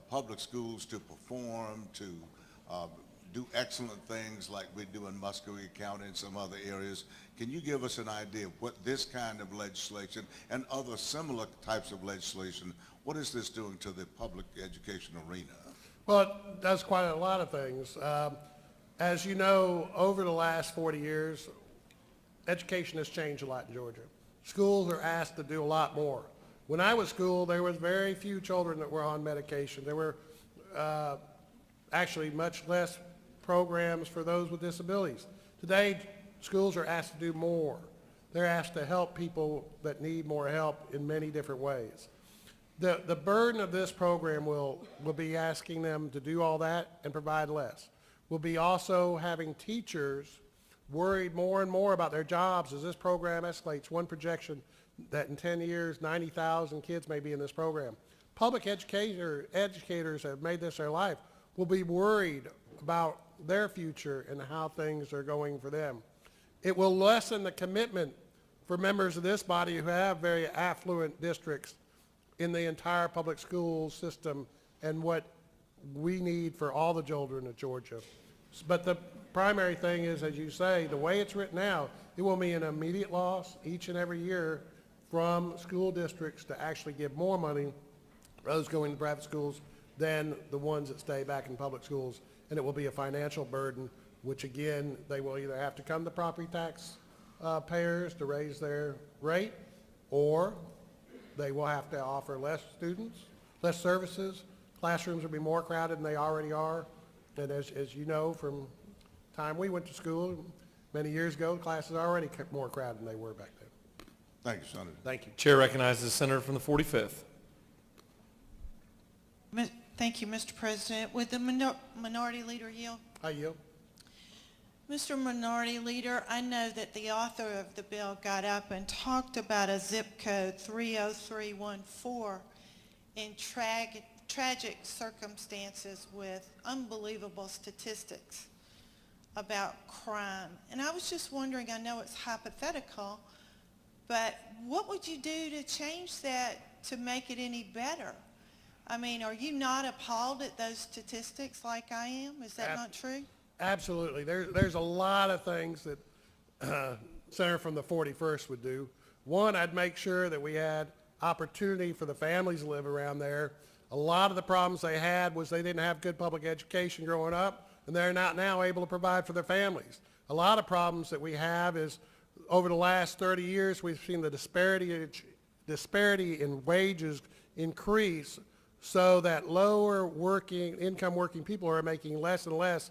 public schools to perform, to do excellent things like we do in Muscogee County and some other areas? Can you give us an idea of what this kind of legislation and other similar types of legislation, what is this doing to the public education arena? Well, it does quite a lot of things. As you know, over the last 40 years, education has changed a lot in Georgia. Schools are asked to do a lot more. When I was school, there was very few children that were on medication. There were actually much less programs for those with disabilities. Today, schools are asked to do more. They're asked to help people that need more help in many different ways. The burden of this program will be asking them to do all that and provide less. We'll be also having teachers worried more and more about their jobs as this program escalates. One projection that in 10 years, 90,000 kids may be in this program. Public educators have made this their life, will be worried about their future and how things are going for them. It will lessen the commitment for members of this body who have very affluent districts in the entire public school system and what we need for all the children of Georgia. But the primary thing is, as you say, the way it's written now, it will be an immediate loss each and every year from school districts to actually give more money for those going to private schools than the ones that stay back in public schools. And it will be a financial burden, which again, they will either have to come to property tax payers to raise their rate, or they will have to offer less students, less services. Classrooms will be more crowded than they already are. And as you know, from time we went to school many years ago, classes are already more crowded than they were back then. Thank you, Senator. Thank you. Chair recognizes the senator from the 45th. Thank you, Mr. President. Would the Minority Leader yield? I yield. Mr. Minority Leader, I know that the author of the bill got up and talked about a zip code 30314 in tragic circumstances with unbelievable statistics about crime. And I was just wondering, I know it's hypothetical, but what would you do to change that to make it any better? I mean, are you not appalled at those statistics like I am? Is that not true? Absolutely. There's a lot of things that Senator from the 41st would do. One, I'd make sure that we had opportunity for the families to live around there. A lot of the problems they had was they didn't have good public education growing up, and they're not now able to provide for their families. A lot of problems that we have is over the last 30 years, we've seen the disparity in wages increase, so that lower income working people are making less and less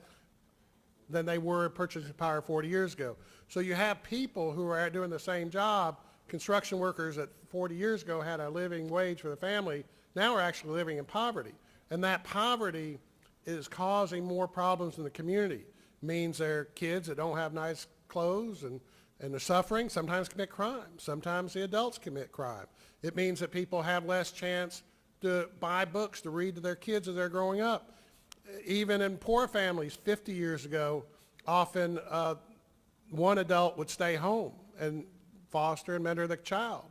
than they were in purchasing power 40 years ago. So you have people who are doing the same job, construction workers that 40 years ago had a living wage for the family, now are actually living in poverty. And that poverty is causing more problems in the community. It means there are kids that don't have nice clothes and they're suffering, sometimes commit crime. Sometimes the adults commit crime. It means that people have less chance to buy books to read to their kids as they're growing up. Even in poor families 50 years ago, often one adult would stay home and foster and mentor the child.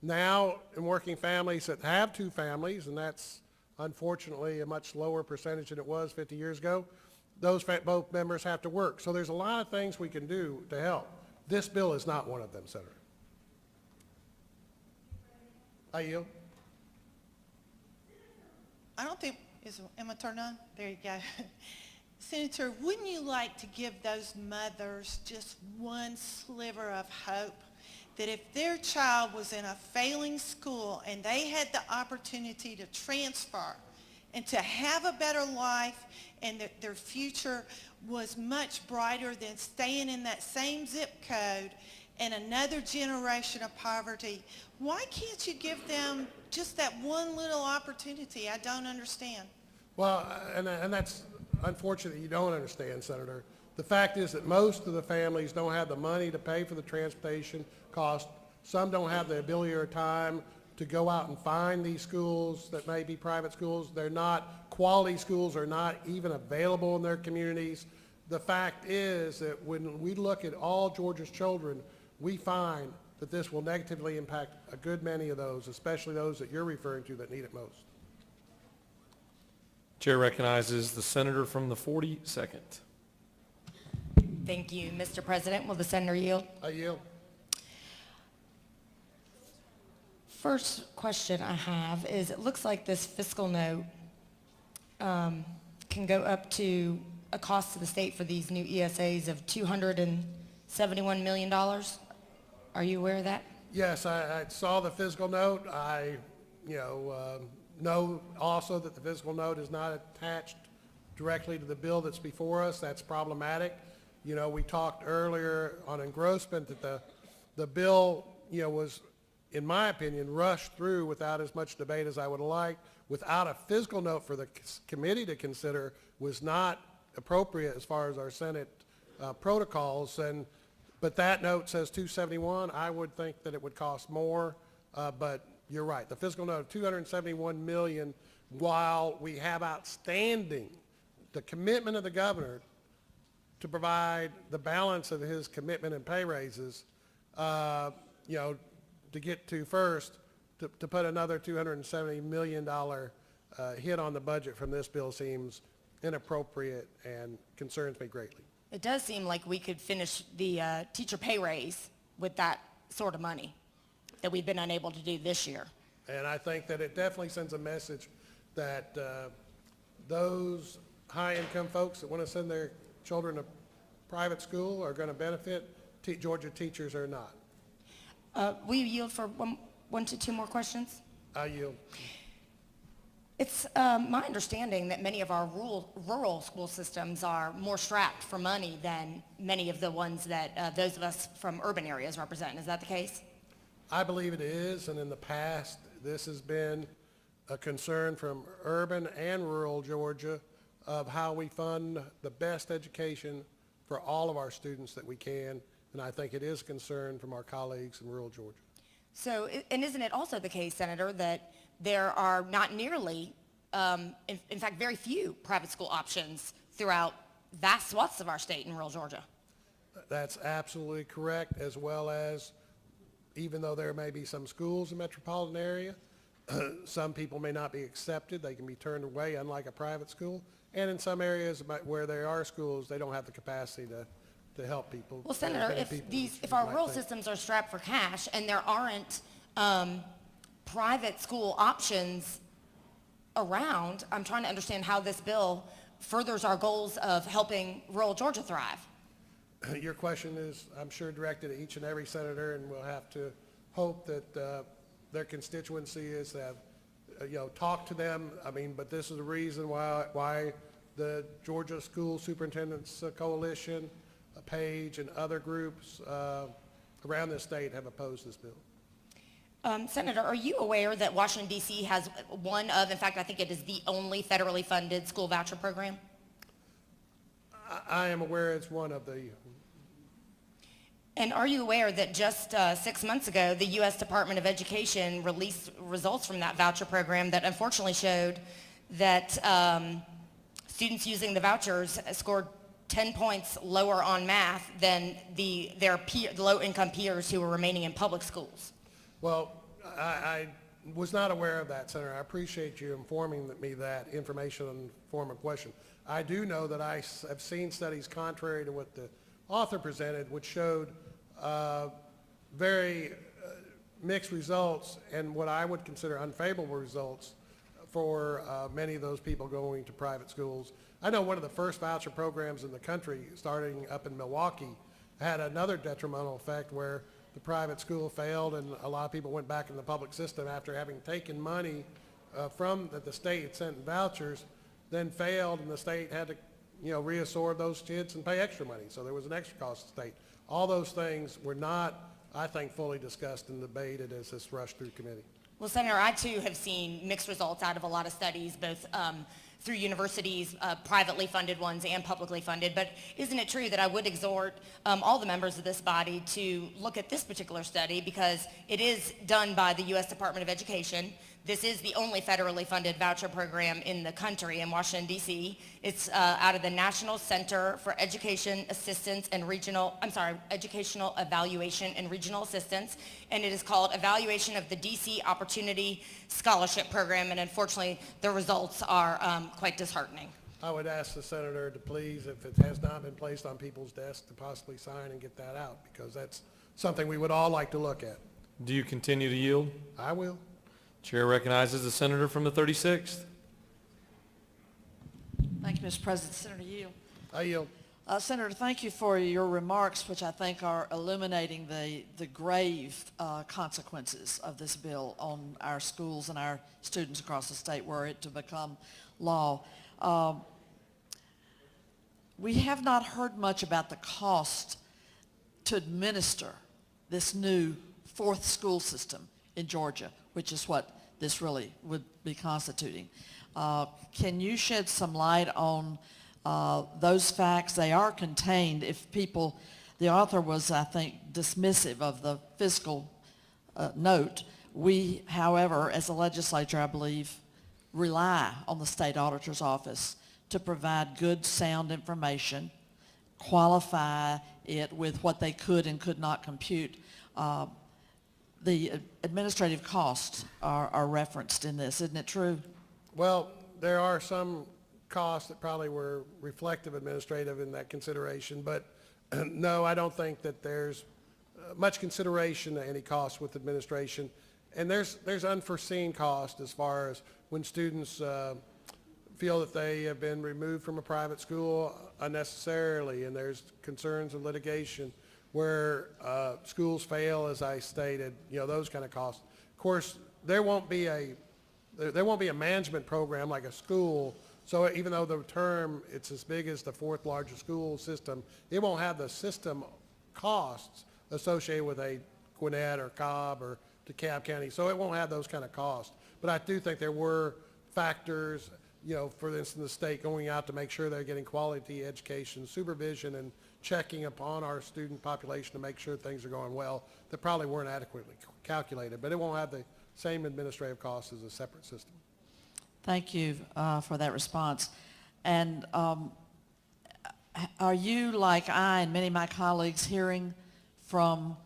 Now, in working families that have two families, and that's unfortunately a much lower percentage than it was 50 years ago, both members have to work. So there's a lot of things we can do to help. This bill is not one of them, Senator. I yield. I don't think, am I turned on? There you go. Senator, wouldn't you like to give those mothers just one sliver of hope that if their child was in a failing school and they had the opportunity to transfer and to have a better life and that their future was much brighter than staying in that same zip code and another generation of poverty, why can't you give them just that one little opportunity? I don't understand. Well, and that's unfortunate that you don't understand, Senator. The fact is that most of the families don't have the money to pay for the transportation cost. Some don't have the ability or time to go out and find these schools that may be private schools. They're not, quality schools are not even available in their communities. The fact is that when we look at all Georgia's children, we find that this will negatively impact a good many of those, especially those that you're referring to that need it most. Chair recognizes the senator from the 42nd. Thank you, Mr. President. Will the senator yield? I yield. First question I have is, it looks like this fiscal note can go up to a cost to the state for these new ESAs of $271 million. Are you aware of that? Yes, I saw the fiscal note. I, know also that the fiscal note is not attached directly to the bill that's before us. That's problematic. We talked earlier on engrossment that the bill, was, in my opinion, rushed through without as much debate as I would have liked. Without a fiscal note for the committee to consider was not appropriate as far as our Senate protocols. But that note says 271. I would think that it would cost more, but you're right. The fiscal note of $271 million, while we have outstanding the commitment of the governor to provide the balance of his commitment and pay raises, to get to first, to put another $270 million hit on the budget from this bill seems inappropriate and concerns me greatly. It does seem like we could finish the teacher pay raise with that sort of money that we've been unable to do this year. And I think that it definitely sends a message that those high-income folks that want to send their children to private school are going to benefit. Georgia teachers are not. Will you yield for one to two more questions? I yield. It's my understanding that many of our rural school systems are more strapped for money than many of the ones that those of us from urban areas represent. Is that the case? I believe it is, and in the past, this has been a concern from urban and rural Georgia of how we fund the best education for all of our students that we can, and I think it is a concern from our colleagues in rural Georgia. So, and isn't it also the case, Senator, that there are not nearly, in fact, very few private school options throughout vast swaths of our state in rural Georgia? That's absolutely correct, as well as even though there may be some schools in the metropolitan area, some people may not be accepted. They can be turned away, unlike a private school. And in some areas where there are schools, they don't have the capacity to help people. Well, Senator, if our rural systems are strapped for cash and there aren't private school options around, I'm trying to understand how this bill furthers our goals of helping rural Georgia thrive. Your question is, I'm sure, directed at each and every senator, and we'll have to hope that their constituency is to have, talk to them. I mean, but this is the reason why the Georgia School Superintendents Coalition, PAGE, and other groups around the state have opposed this bill. Senator, are you aware that Washington, D.C. has one of, in fact, I think it is the only federally funded school voucher program? I am aware it's one of the. And are you aware that just 6 months ago, the U.S. Department of Education released results from that voucher program that unfortunately showed that students using the vouchers scored 10 points lower on math than their low-income peers who were remaining in public schools? Well, I was not aware of that, Senator. I appreciate you informing me that information in the form of question. I do know that I have seen studies contrary to what the author presented, which showed very mixed results and what I would consider unfavorable results for many of those people going to private schools. I know one of the first voucher programs in the country, starting up in Milwaukee, had another detrimental effect where the private school failed and a lot of people went back in the public system after having taken money from that the state had sent in vouchers, then failed, and the state had to reabsorb those kids and pay extra money. So there was an extra cost to the state. All those things were not, I think, fully discussed and debated as this rushed through committee. Well, Senator, I too have seen mixed results out of a lot of studies, both through universities, privately funded ones and publicly funded. But isn't it true that I would exhort all the members of this body to look at this particular study because it is done by the U.S. Department of Education. This is the only federally funded voucher program in the country in Washington, D.C. It's out of the National Center for Education Assistance and Educational Evaluation and Regional Assistance, and it is called Evaluation of the D.C. Opportunity Scholarship Program, and unfortunately, the results are quite disheartening. I would ask the senator to please, if it has not been placed on people's desks, to possibly sign and get that out, because that's something we would all like to look at. Do you continue to yield? I will. Chair recognizes the senator from the 36th. Thank you, Mr. President. Senator Yield. I yield. Senator, thank you for your remarks, which I think are illuminating the grave consequences of this bill on our schools and our students across the state were it to become law. We have not heard much about the cost to administer this new fourth school system in Georgia, which is what this really would be constituting. Can you shed some light on those facts? They are contained. The author was, I think, dismissive of the fiscal note. We, however, as a legislature, I believe, rely on the state auditor's office to provide good, sound information, qualify it with what they could and could not compute. The administrative costs are referenced in this, isn't it true? Well, there are some costs that probably were reflective administrative in that consideration, but no, I don't think that there's much consideration to any cost with administration. And there's unforeseen cost as far as when students feel that they have been removed from a private school unnecessarily, and there's concerns of litigation where schools fail, as I stated, those kind of costs. Of course, there won't be a management program like a school, so even though the term, it's as big as the fourth largest school system, it won't have the system costs associated with a Gwinnett or Cobb or DeKalb County, so it won't have those kind of costs. But I do think there were factors, for instance, the state going out to make sure they're getting quality education, supervision, and checking upon our student population to make sure things are going well, that probably weren't adequately calculated. But it won't have the same administrative costs as a separate system. Thank you for that response. And are you, like I and many of my colleagues, hearing from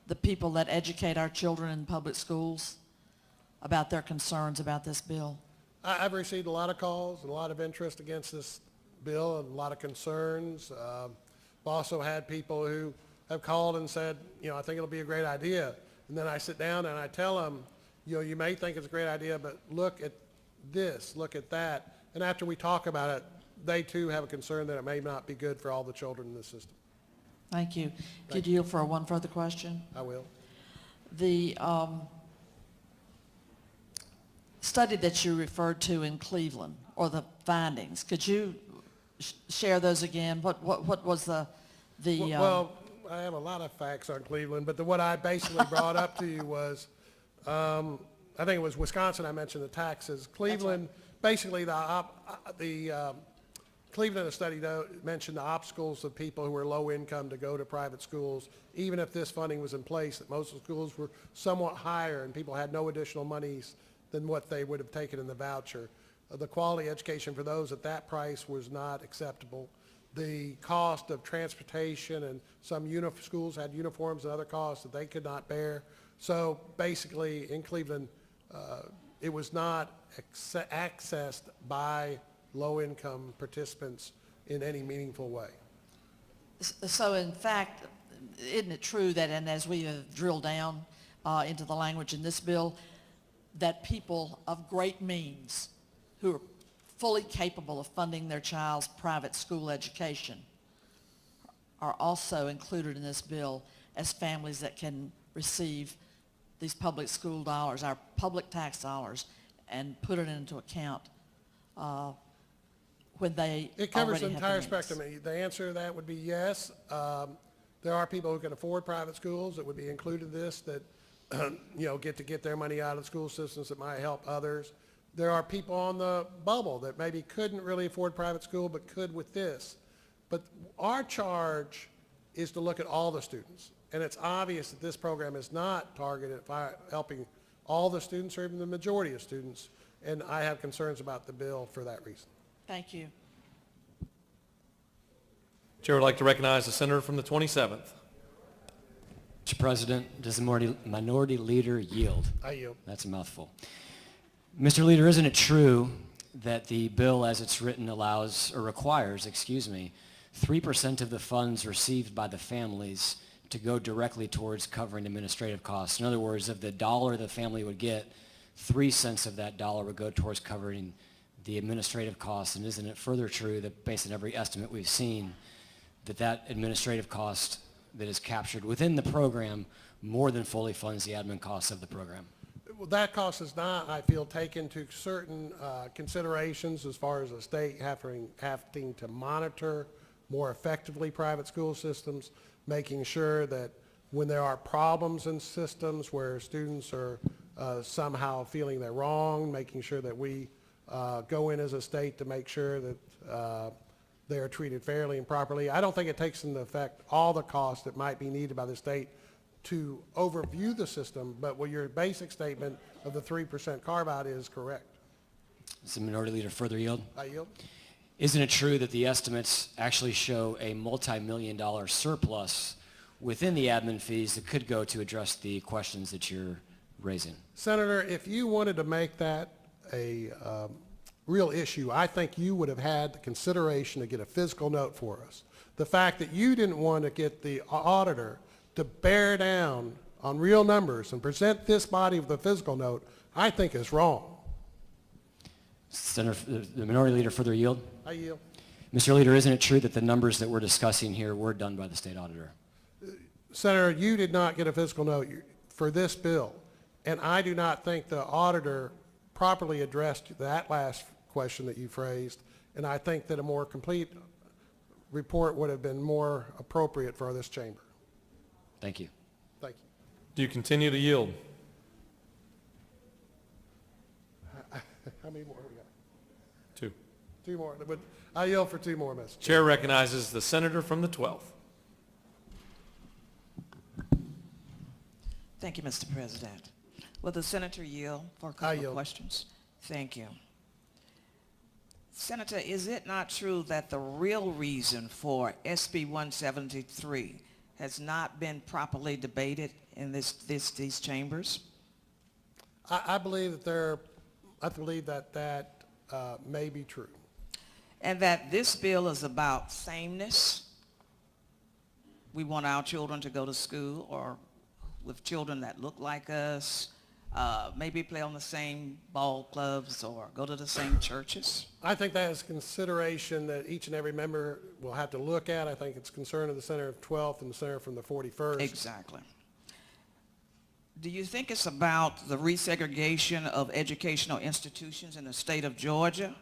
the people that educate our children in public schools about their concerns about this bill? I've received a lot of calls and a lot of interest against this bill and a lot of concerns. I've also had people who have called and said, I think it'll be a great idea. And then I sit down and I tell them, you may think it's a great idea, but look at this, look at that. And after we talk about it, they too have a concern that it may not be good for all the children in the system. Thank you. Could you yield for one further question? I will. The study that you referred to in Cleveland, or the findings, could you share those again? What was the Well, I have a lot of facts on Cleveland, but what I basically brought up to you was, I think it was Wisconsin I mentioned the taxes. Cleveland, basically Cleveland, a study mentioned the obstacles of people who were low income to go to private schools, even if this funding was in place, that most of the schools were somewhat higher and people had no additional monies than what they would have taken in the voucher. The quality education for those at that price was not acceptable. The cost of transportation, and some schools had uniforms and other costs that they could not bear. So basically in Cleveland, it was not accessed by low-income participants in any meaningful way. So in fact, isn't it true that, and as we have drilled down into the language in this bill, that people of great means who are fully capable of funding their child's private school education are also included in this bill as families that can receive these public school dollars, our public tax dollars, and put it into account when they It covers the already have entire means? spectrum. The answer to that would be yes. There are people who can afford private schools that would be included in this that get their money out of school systems that might help others. There are people on the bubble that maybe couldn't really afford private school but could with this. But our charge is to look at all the students. And it's obvious that this program is not targeted at helping all the students or even the majority of students. And I have concerns about the bill for that reason. Thank you. Chair would like to recognize the senator from the 27th. Mr. President, does the minority leader yield? I yield. That's a mouthful. Mr. Leader, isn't it true that the bill as it's written requires 3% of the funds received by the families to go directly towards covering administrative costs? In other words, of the dollar the family would get, 3 cents of that dollar would go towards covering the administrative costs. And isn't it further true that based on every estimate we've seen, that administrative cost that is captured within the program more than fully funds the admin costs of the program? Well, that cost is not, I feel, taken to certain considerations as far as the state having to monitor more effectively private school systems, making sure that when there are problems in systems where students are somehow feeling they're wrong, making sure that we go in as a state to make sure that they are treated fairly and properly. I don't think it takes into effect all the costs that might be needed by the state to overview the system, but your basic statement of the 3% carve-out is correct. Does the minority leader further yield? I yield. Isn't it true that the estimates actually show a multi-million-dollar surplus within the admin fees that could go to address the questions that you're raising? Senator, if you wanted to make that a real issue, I think you would have had the consideration to get a physical note for us. The fact that you didn't want to get the auditor to bear down on real numbers and present this body with a physical note, I think is wrong. Senator, the Minority Leader, further yield. I yield. Mr. Leader, isn't it true that the numbers that we're discussing here were done by the state auditor? Senator, you did not get a physical note for this bill, and I do not think the auditor properly addressed that last question that you phrased, and I think that a more complete report would have been more appropriate for this chamber. Thank you. Thank you. Do you continue to yield? How many more have we got? 2. 2 more. But I yield for 2 more, Mr. Chair. Chair recognizes the senator from the 12th. Thank you, Mr. President. Will the senator yield for a couple of questions? Thank you. Senator, is it not true that the real reason for SB 173 has not been properly debated in these chambers? I believe that may be true. And that this bill is about sameness. We want our children to go to school or with children that look like us, maybe play on the same ball clubs or go to the same churches. I think that is a consideration that each and every member will have to look at. I think it's a concern of the senator of 12th and the senator from the 41st. Exactly. Do you think it's about the resegregation of educational institutions in the state of Georgia?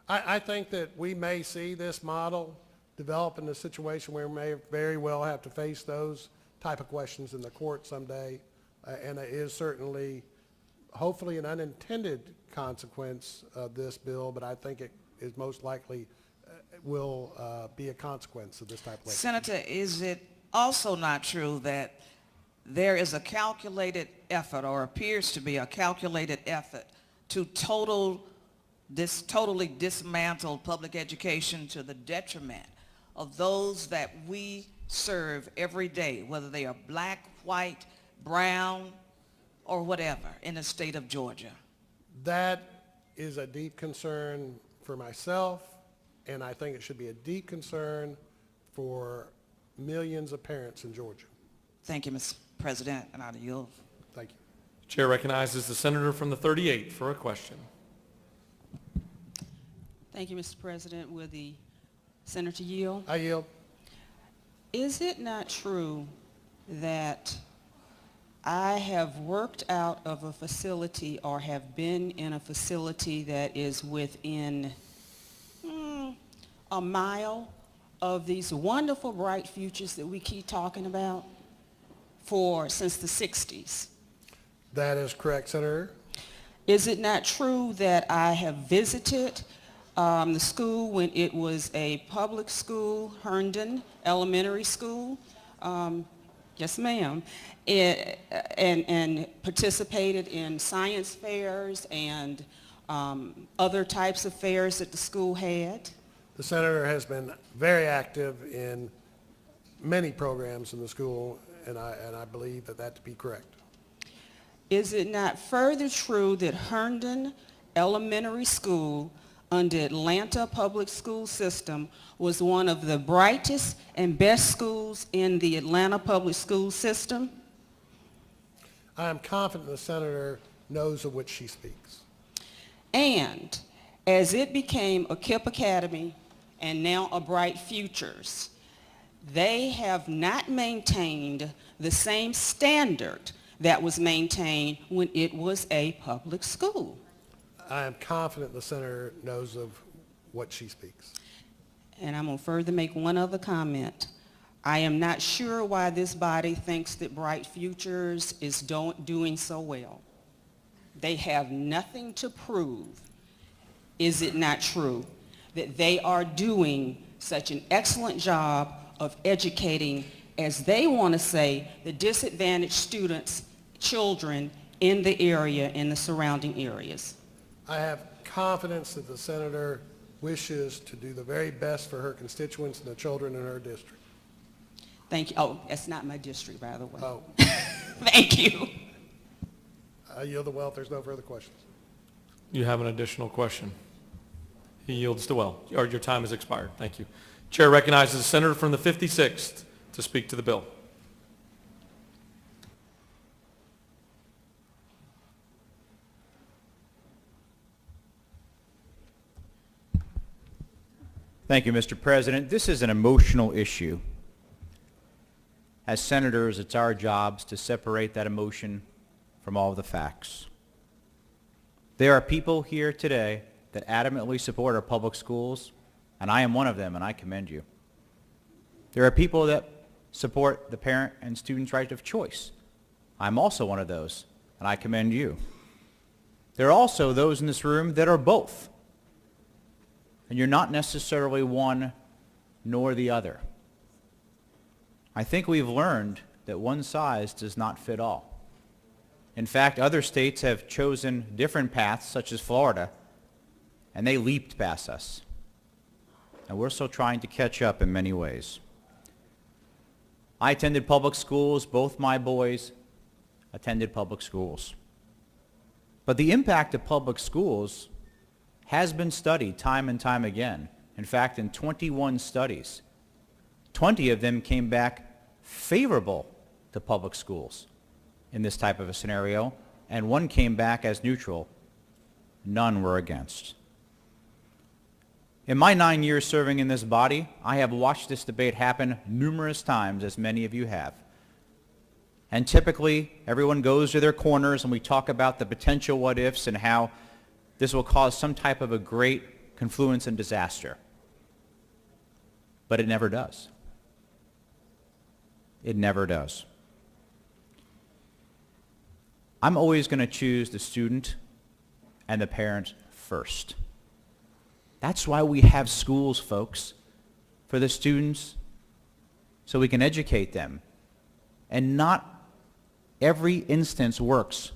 I think that we may see this model develop in a situation where we may very well have to face those type of questions in the court someday. And it is certainly, hopefully, an unintended consequence of this bill, but I think it is most likely will be a consequence of this type of legislation. Senator, is it also not true that there is a calculated effort, or appears to be a calculated effort, to totally dismantle public education to the detriment of those that we serve every day, whether they are black, white, brown, or whatever, in the state of Georgia? That is a deep concern for myself, and I think it should be a deep concern for millions of parents in Georgia. Thank you, Mr. President, and I yield. Thank you. Chair recognizes the senator from the 38th for a question. Thank you, Mr. President. Will the senator yield? I yield. Is it not true that I have worked out of a facility or have been in a facility that is within a mile of these wonderful bright futures that we keep talking about since the 60s? That is correct, Senator. Is it not true that I have visited the school when it was a public school, Herndon Elementary School? Yes, ma'am. And participated in science fairs and other types of fairs that the school had? The senator has been very active in many programs in the school, and I believe that to be correct. Is it not further true that Herndon Elementary School under Atlanta Public School System was one of the brightest and best schools in the Atlanta Public School System? I am confident the senator knows of which she speaks. And as it became a KIPP Academy and now a Bright Futures, they have not maintained the same standard that was maintained when it was a public school. I am confident the senator knows of what she speaks. And I'm going to further make one other comment. I am not sure why this body thinks that Bright Futures is doing so well. They have nothing to prove. Is it not true that they are doing such an excellent job of educating, as they want to say, the disadvantaged students, children in the area and the surrounding areas? I have confidence that the senator wishes to do the very best for her constituents and the children in her district. Thank you. Oh, that's not my district, by the way. Oh. Thank you. I yield the wealth. There's no further questions. You have an additional question. He yields to well, or your time has expired. Thank you. Chair recognizes the senator from the 56th to speak to the bill. Thank you, Mr. President. This is an emotional issue. As senators, it's our jobs to separate that emotion from all of the facts. There are people here today that adamantly support our public schools, and I am one of them, and I commend you. There are people that support the parent and student's right of choice. I'm also one of those, and I commend you. There are also those in this room that are both, and you're not necessarily one nor the other. I think we've learned that one size does not fit all. In fact, other states have chosen different paths, such as Florida, and they leaped past us. And we're still trying to catch up in many ways. I attended public schools. Both my boys attended public schools. But the impact of public schools has been studied time and time again. In fact, in 21 studies, 20 of them came back favorable to public schools in this type of a scenario, and one came back as neutral. None were against. In my 9 years serving in this body, I have watched this debate happen numerous times, as many of you have. And typically, everyone goes to their corners and we talk about the potential what-ifs and how this will cause some type of a great confluence and disaster. But it never does. It never does. I'm always going to choose the student and the parent first. That's why we have schools, folks, for the students, so we can educate them. And not every instance works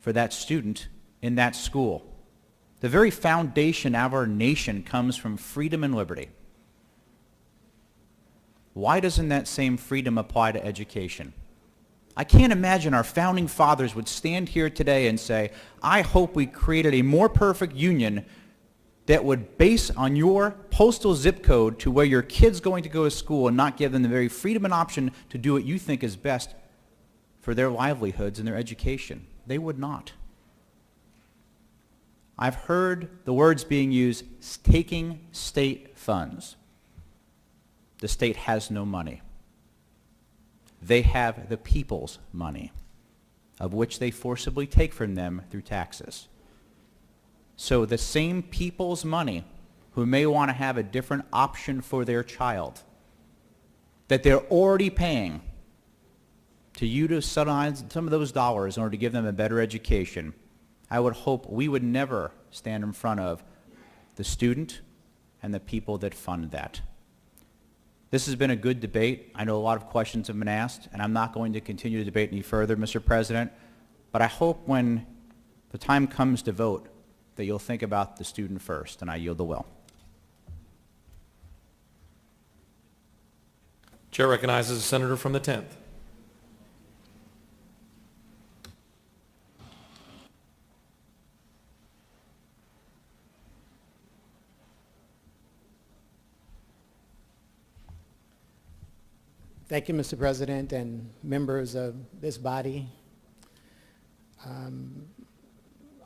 for that student in that school. The very foundation of our nation comes from freedom and liberty. Why doesn't that same freedom apply to education? I can't imagine our founding fathers would stand here today and say, I hope we created a more perfect union that would base on your postal zip code to where your kid's going to go to school and not give them the very freedom and option to do what you think is best for their livelihoods and their education. They would not. I've heard the words being used, taking state funds. The state has no money. They have the people's money, of which they forcibly take from them through taxes. So the same people's money who may want to have a different option for their child, that they're already paying to utilize some of those dollars in order to give them a better education, I would hope we would never stand in front of the student and the people that fund that. This has been a good debate. I know a lot of questions have been asked, and I'm not going to continue to debate any further, Mr. President, but I hope when the time comes to vote that you'll think about the student first, and I yield the will. Chair recognizes the senator from the 10th. Thank you, Mr. President, and members of this body.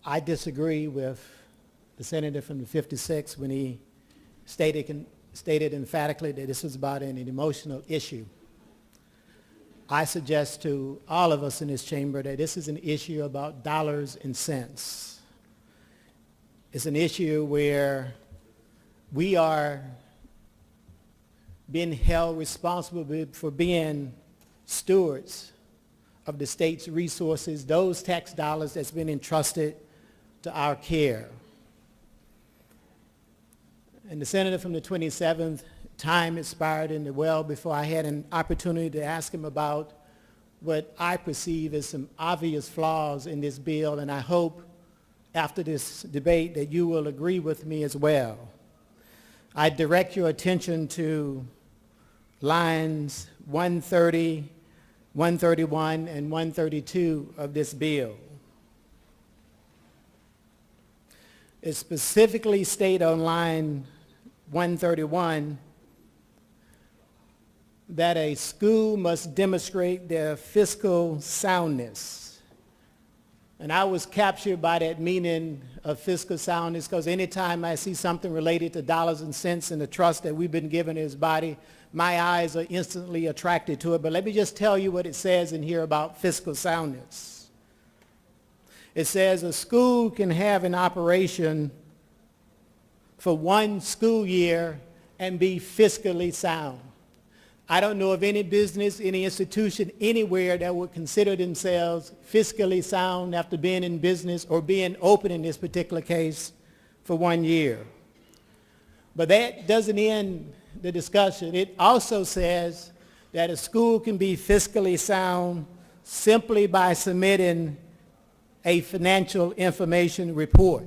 I disagree with the senator from the 56 when he stated emphatically that this was about an emotional issue. I suggest to all of us in this chamber that this is an issue about dollars and cents. It's an issue where we are being held responsible for being stewards of the state's resources, those tax dollars that's been entrusted to our care. And the senator from the 27th, time expired in the well before I had an opportunity to ask him about what I perceive as some obvious flaws in this bill, and I hope after this debate that you will agree with me as well. I direct your attention to lines 130, 131, and 132 of this bill. It specifically states on line 131 that a school must demonstrate their fiscal soundness. And I was captured by that meaning of fiscal soundness because anytime I see something related to dollars and cents and the trust that we've been given in his body, my eyes are instantly attracted to it. But let me just tell you what it says in here about fiscal soundness. It says a school can have an operation for one school year and be fiscally sound. I don't know of any business, any institution, anywhere that would consider themselves fiscally sound after being in business or being open in this particular case for 1 year. But that doesn't end the discussion. It also says that a school can be fiscally sound simply by submitting a financial information report.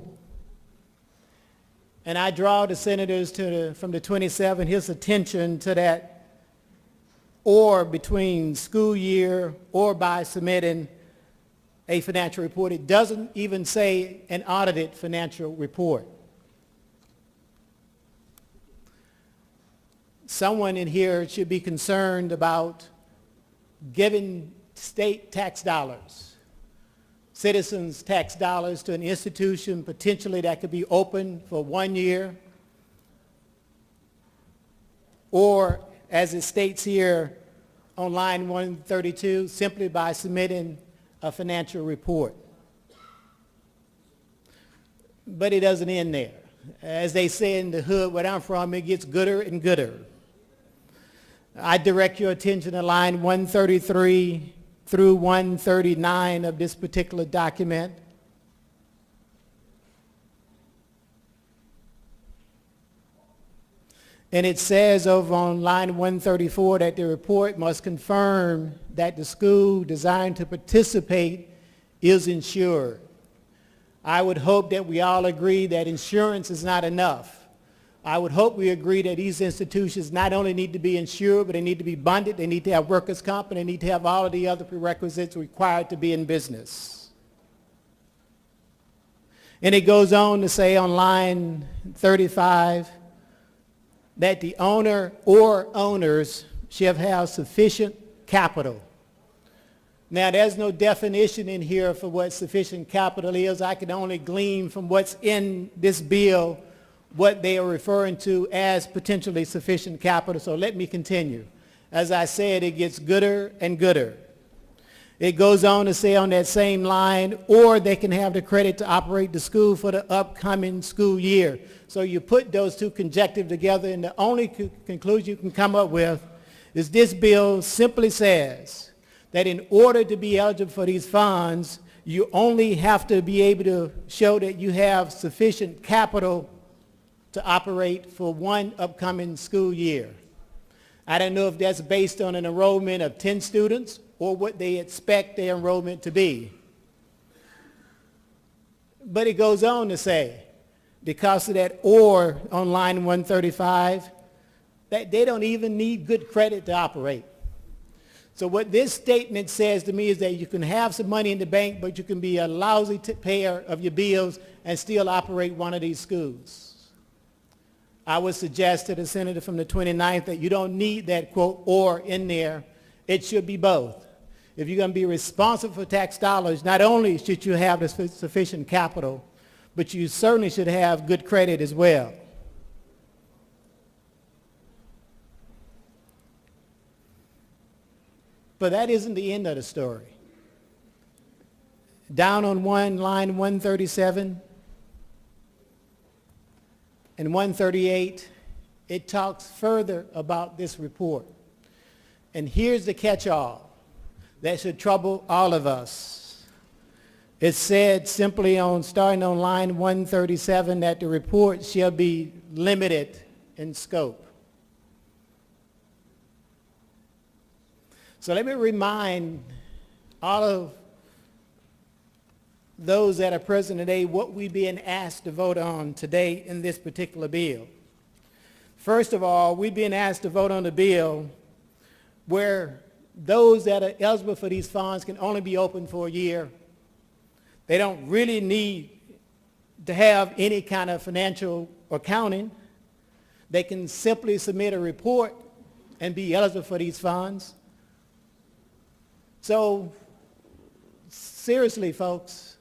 And I draw the senators from the 27 his attention to that or between school year or by submitting a financial report. It doesn't even say an audited financial report. Someone in here should be concerned about giving state tax dollars, citizens' tax dollars to an institution potentially that could be open for 1 year, or as it states here on line 132, simply by submitting a financial report. But it doesn't end there. As they say in the hood where I'm from, it gets gooder and gooder. I direct your attention to line 133 through 139 of this particular document. And it says over on line 134 that the report must confirm that the school designed to participate is insured. I would hope that we all agree that insurance is not enough. I would hope we agree that these institutions not only need to be insured, but they need to be bonded, they need to have workers' comp, and they need to have all of the other prerequisites required to be in business. And it goes on to say on line 35 that the owner or owners shall have sufficient capital. Now, there's no definition in here for what sufficient capital is. I can only glean from what's in this bill what they are referring to as potentially sufficient capital. So let me continue. As I said, it gets gooder and gooder. It goes on to say on that same line, or they can have the credit to operate the school for the upcoming school year. So you put those two conjunctive together, and the only conclusion you can come up with is this bill simply says that in order to be eligible for these funds, you only have to be able to show that you have sufficient capital to operate for one upcoming school year. I don't know if that's based on an enrollment of 10 students or what they expect their enrollment to be. But it goes on to say, because of that or on line 135, that they don't even need good credit to operate. So what this statement says to me is that you can have some money in the bank, but you can be a lousy payer of your bills and still operate one of these schools. I would suggest to the senator from the 29th that you don't need that quote or in there. It should be both. If you're going to be responsible for tax dollars, not only should you have the sufficient capital, but you certainly should have good credit as well. But that isn't the end of the story. Down on line 137 and 138, it talks further about this report. And here's the catch-all that should trouble all of us. It said simply starting on line 137 that the report shall be limited in scope. So let me remind all of those that are present today what we're being asked to vote on today in this particular bill. First of all, we're being asked to vote on the bill where those that are eligible for these funds can only be open for a year. They don't really need to have any kind of financial accounting. They can simply submit a report and be eligible for these funds. So seriously, folks,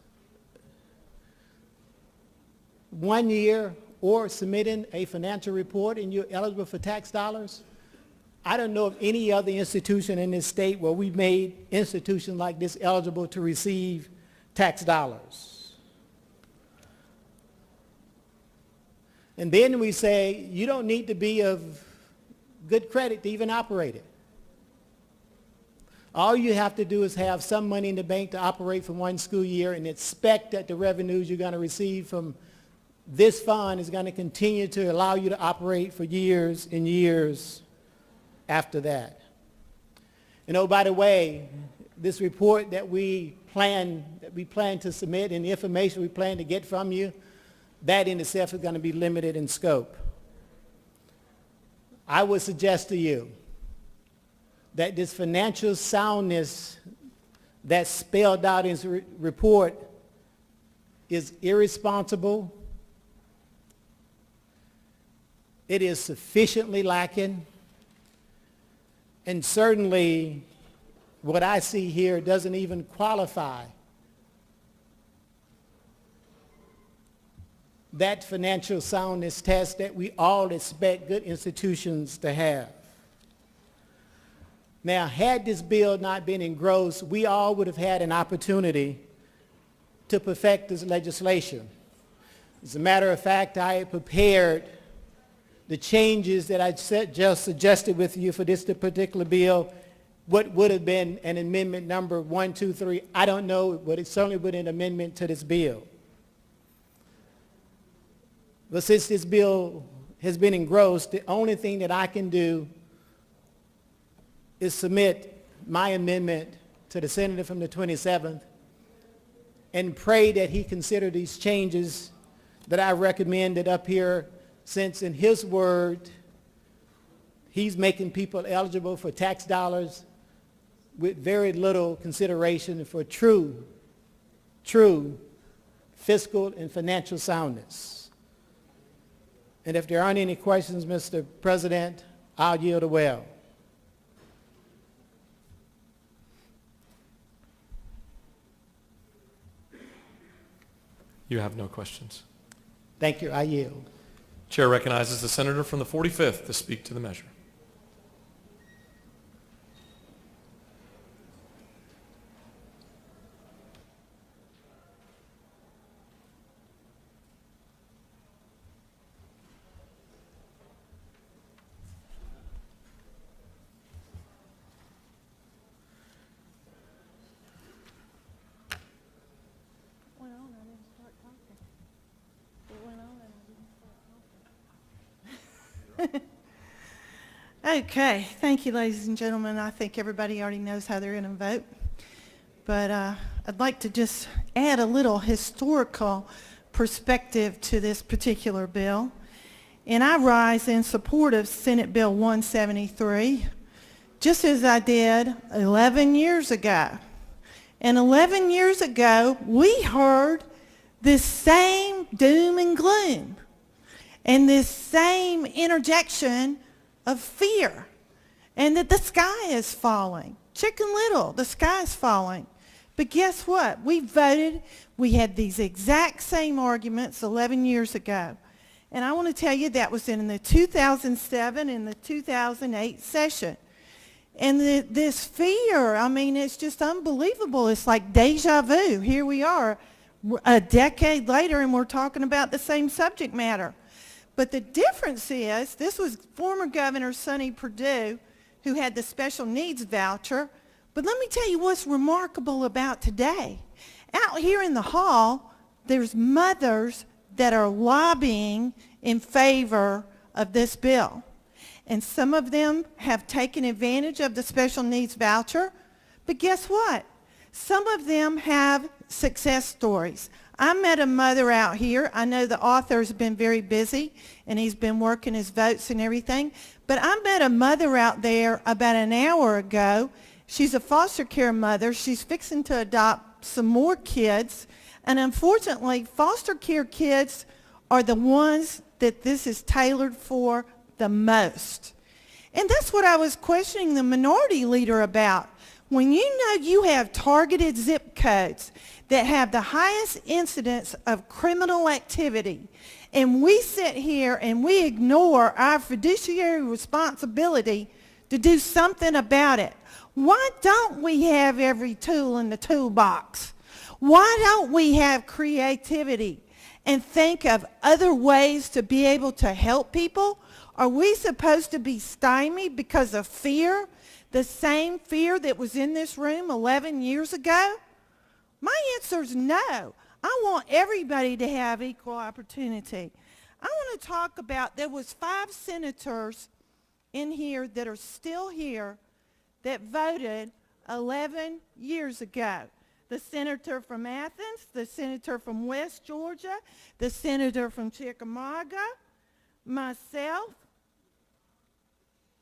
1 year or submitting a financial report and you're eligible for tax dollars. I don't know of any other institution in this state where we've made institutions like this eligible to receive tax dollars. And then we say you don't need to be of good credit to even operate it. All you have to do is have some money in the bank to operate for 1 school year and expect that the revenues you're going to receive from this fund is going to continue to allow you to operate for years and years after that. And oh, by the way, this report that we plan to submit and the information we plan to get from you, that in itself is going to be limited in scope. I would suggest to you that this financial soundness that's spelled out in this report is irresponsible. It is sufficiently lacking. And certainly what I see here doesn't even qualify that financial soundness test that we all expect good institutions to have. Now, had this bill not been engrossed, we all would have had an opportunity to perfect this legislation. As a matter of fact, I had prepared the changes that I just suggested with you for this particular bill, what would have been an amendment number 1, 2, 3, I don't know, but it certainly would be an amendment to this bill. But since this bill has been engrossed, the only thing that I can do is submit my amendment to the senator from the 27th and pray that he consider these changes that I recommended up here, since in his word, he's making people eligible for tax dollars with very little consideration for true fiscal and financial soundness. And if there aren't any questions, Mr. President, I'll yield the well. You have no questions. Thank you. I yield. Chair recognizes the senator from the 45th to speak to the measure. Okay, thank you, ladies and gentlemen. I think everybody already knows how they're going to vote. But I'd like to just add a little historical perspective to this particular bill. And I rise in support of Senate Bill 173, just as I did 11 years ago. And 11 years ago, we heard this same doom and gloom and this same interjection of fear, and that the sky is falling. Chicken Little, the sky is falling. But guess what? We voted. We had these exact same arguments 11 years ago. And I want to tell you that was in the 2007 and the 2008 session. And this fear, I mean, it's just unbelievable. It's like deja vu. Here we are a decade later, and we're talking about the same subject matter. But the difference is, this was former Governor Sonny Perdue who had the special needs voucher. But let me tell you what's remarkable about today. Out here in the hall, there's mothers that are lobbying in favor of this bill. And some of them have taken advantage of the special needs voucher. But guess what? Some of them have success stories. I met a mother out here. I know the author's been very busy, and he's been working his votes and everything. But I met a mother out there about an hour ago. She's a foster care mother. She's fixing to adopt some more kids And unfortunately, foster care kids are the ones that this is tailored for the most. And that's what I was questioning the minority leader about. When you know you have targeted zip codes that have the highest incidence of criminal activity, and we sit here and we ignore our fiduciary responsibility to do something about it, why don't we have every tool in the toolbox? Why don't we have creativity and think of other ways to be able to help people? Are we supposed to be stymied because of fear? The same fear that was in this room 11 years ago? My answer is no. I want everybody to have equal opportunity. I want to talk about, there was 5 senators in here that are still here that voted 11 years ago. The senator from Athens, the senator from West Georgia, the senator from Chickamauga, myself,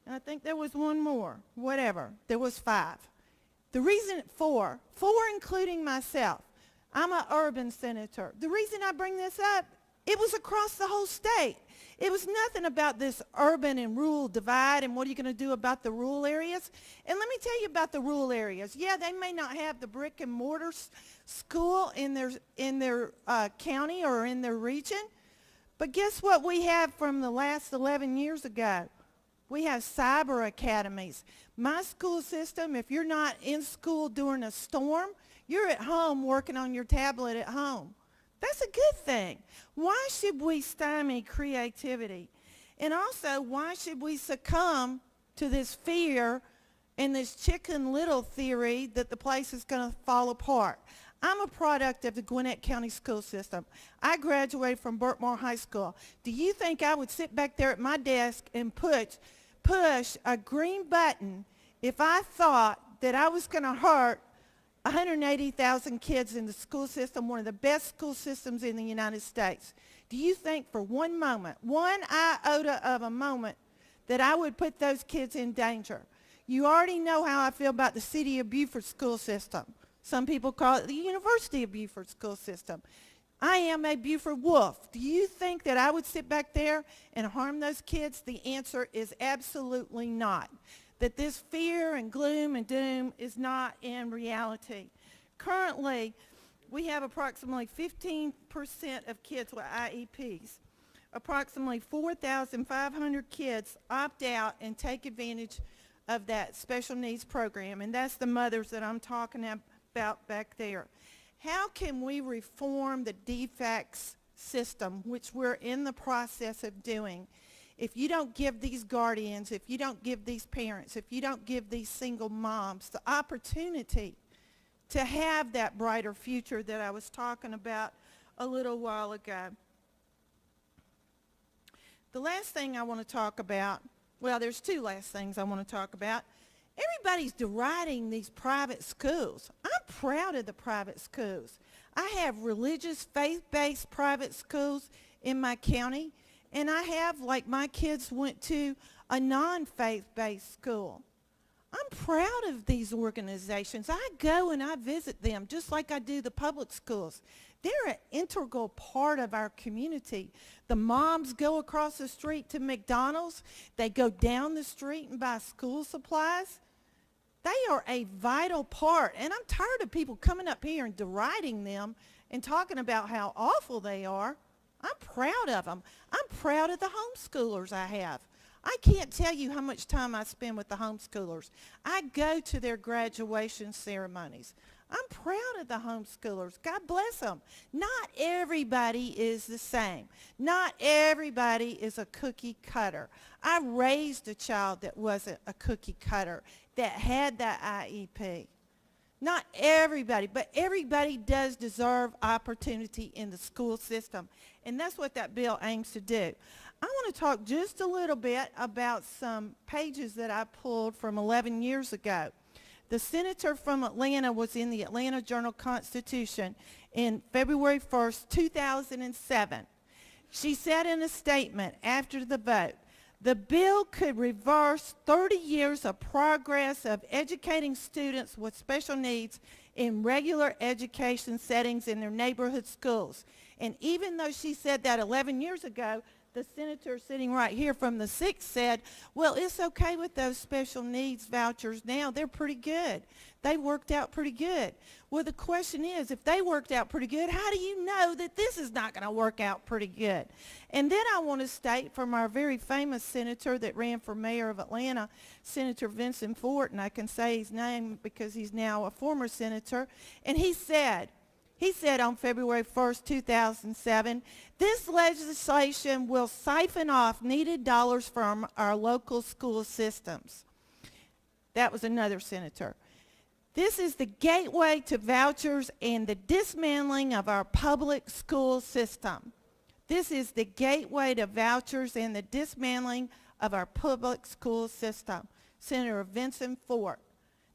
and I think there was one more, whatever. There was 5. The reason, 4 including myself. I'm an urban senator. The reason I bring this up, it was across the whole state. It was nothing about this urban and rural divide and what are you going to do about the rural areas. And let me tell you about the rural areas. Yeah, they may not have the brick and mortar school in their county or in their region, but guess what we have from the last 11 years ago? We have cyber academies. My school system, if you're not in school during a storm, you're at home working on your tablet at home. That's a good thing. Why should we stymie creativity? And also, why should we succumb to this fear and this Chicken Little theory that the place is going to fall apart? I'm a product of the Gwinnett County school system. I graduated from Burtmore High School. Do you think I would sit back there at my desk and push a green button if I thought that I was going to hurt 180,000 kids in the school system, one of the best school systems in the United States? Do you think for one moment, one iota of a moment, that I would put those kids in danger? You already know how I feel about the City of Beaufort school system. Some people call it the University of Beaufort school system. I am a Beaufort Wolf. Do you think that I would sit back there and harm those kids? The answer is absolutely not. That this fear and gloom and doom is not in reality. Currently, we have approximately 15% of kids with IEPs. Approximately 4,500 kids opt out and take advantage of that special needs program, and that's the mothers that I'm talking about back there. How can we reform the DFACS system, which we're in the process of doing, if you don't give these guardians, if you don't give these parents, if you don't give these single moms the opportunity to have that brighter future that I was talking about a little while ago? The last thing I want to talk about, well, there's 2 last things I want to talk about. Everybody's deriding these private schools. I'm proud of the private schools. I have religious, faith-based private schools in my county, and I have, like, my kids went to a non-faith-based school. I'm proud of these organizations. I go and I visit them just like I do the public schools. They're an integral part of our community. The moms go across the street to McDonald's. They go down the street and buy school supplies. They are a vital part, and I'm tired of people coming up here and deriding them and talking about how awful they are. I'm proud of them. I'm proud of the homeschoolers I have. I can't tell you how much time I spend with the homeschoolers. I go to their graduation ceremonies. I'm proud of the homeschoolers. God bless them. Not everybody is the same. Not everybody is a cookie cutter. I raised a child that wasn't a cookie cutter, that had that IEP. Not everybody, but everybody does deserve opportunity in the school system. And that's what that bill aims to do. I want to talk just a little bit about some pages that I pulled from 11 years ago. The senator from Atlanta was in the Atlanta Journal-Constitution in February 1st, 2007. She said in a statement after the vote, the bill could reverse 30 years of progress of educating students with special needs in regular education settings in their neighborhood schools. And even though she said that 11 years ago, the senator sitting right here from the 6th said, well, it's okay with those special needs vouchers now. They're pretty good. They worked out pretty good. Well, the question is, if they worked out pretty good, how do you know that this is not going to work out pretty good? And then I want to state from our very famous senator that ran for mayor of Atlanta, Senator Vincent Fort, and I can say his name because he's now a former senator, and he said on February 1st, 2007, this legislation will siphon off needed dollars from our local school systems. That was another senator. This is the gateway to vouchers and the dismantling of our public school system. This is the gateway to vouchers and the dismantling of our public school system. Senator Vincent Fort.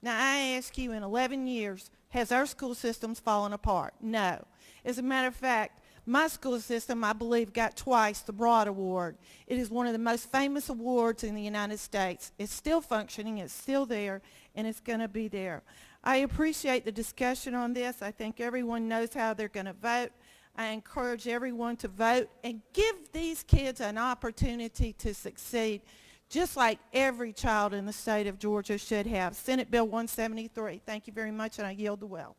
Now I ask you, in 11 years, has our school systems fallen apart? No. As a matter of fact, my school system, I believe, got twice the Broad Award. It is one of the most famous awards in the United States. It's still functioning, it's still there, and it's going to be there. I appreciate the discussion on this. I think everyone knows how they're going to vote. I encourage everyone to vote and give these kids an opportunity to succeed, just like every child in the state of Georgia should have. Senate Bill 173. Thank you very much, and I yield the well.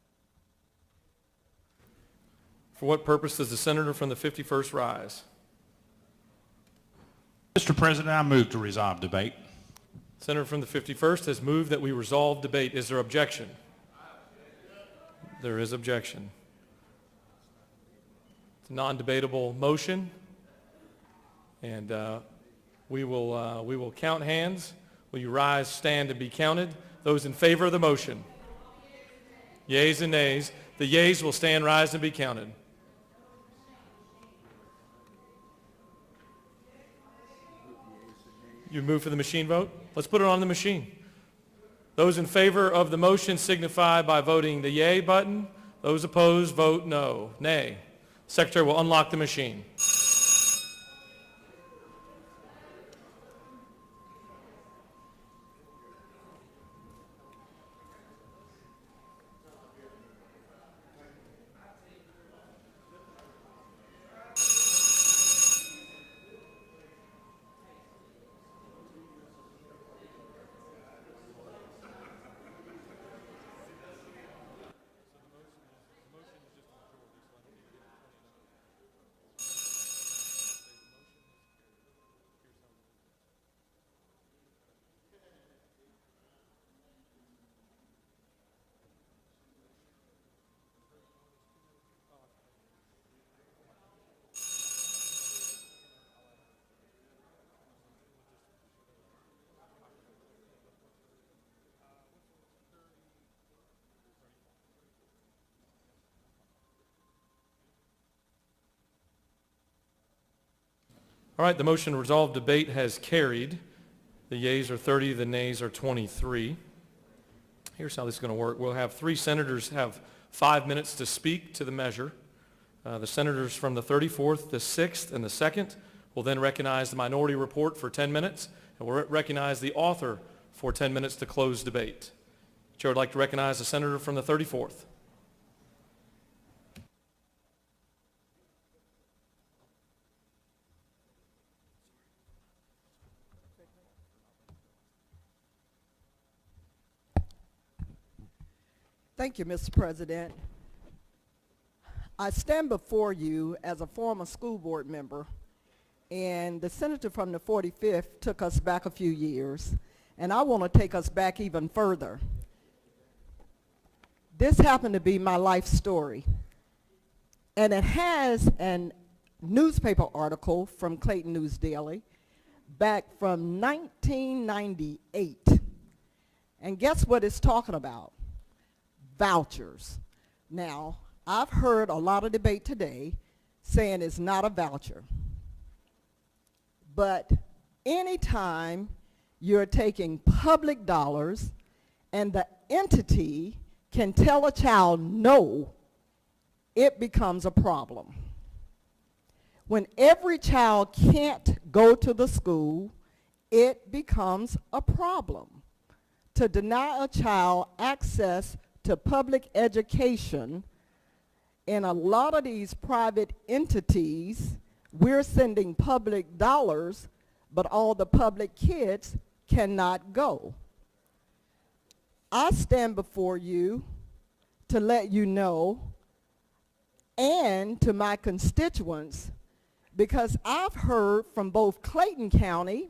For what purpose does the senator from the 51st rise? Mr. President, I move to resolve debate. Senator from the 51st has moved that we resolve debate. Is there objection? There is objection. It's a non-debatable motion, and we will count hands. Will you rise, stand, and be counted? Those in favor of the motion? Yeas and nays. The yeas will stand, rise, and be counted. You move for the machine vote? Let's put it on the machine. Those in favor of the motion signify by voting the yay button. Those opposed, vote no. Nay. Secretary will unlock the machine. All right, the motion to resolve debate has carried. The yeas are 30, the nays are 23. Here's how this is going to work. We'll have 3 senators have 5 minutes to speak to the measure. The senators from the 34th, the 6th, and the 2nd will then recognize the minority report for 10 minutes, and we'll recognize the author for 10 minutes to close debate. Chair would like to recognize the senator from the 34th. Thank you, Mr. President. I stand before you as a former school board member, and the senator from the 45th took us back a few years, and I want to take us back even further. This happened to be my life story, and it has a newspaper article from Clayton News Daily back from 1998, and guess what it's talking about? Vouchers. Now, I've heard a lot of debate today saying it's not a voucher. But anytime you're taking public dollars and the entity can tell a child no, it becomes a problem. When every child can't go to the school, it becomes a problem. To deny a child access to public education, in a lot of these private entities, we're sending public dollars, but all the public kids cannot go. I stand before you to let you know, and to my constituents, because I've heard from both Clayton County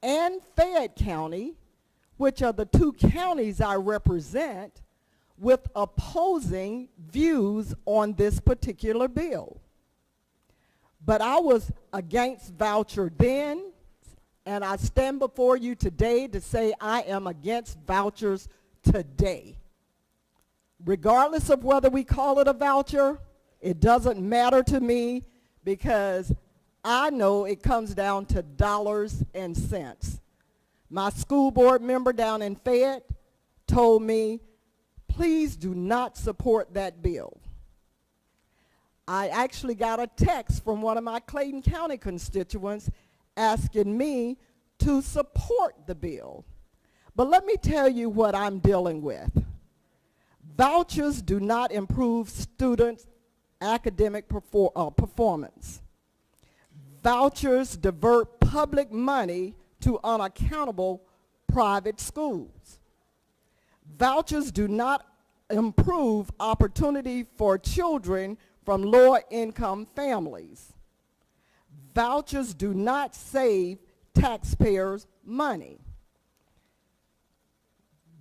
and Fayette County, which are the two counties I represent, with opposing views on this particular bill. But I was against voucher then, and I stand before you today to say I am against vouchers today. Regardless of whether we call it a voucher, it doesn't matter to me, because I know it comes down to dollars and cents. My school board member down in Fayette told me, please do not support that bill. I actually got a text from one of my Clayton County constituents asking me to support the bill. But let me tell you what I'm dealing with. Vouchers do not improve students' academic performance. Vouchers divert public money to unaccountable private schools. Vouchers do not improve opportunity for children from lower income families. Vouchers do not save taxpayers money.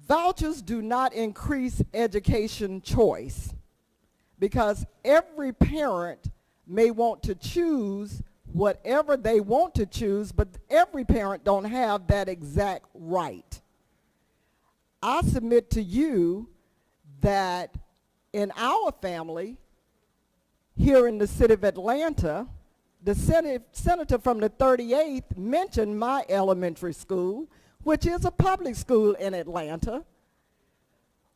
Vouchers do not increase education choice, because every parent may want to choose whatever they want to choose, but every parent don't have that exact right. I submit to you that in our family, here in the city of Atlanta, the senator from the 38th mentioned my elementary school, which is a public school in Atlanta.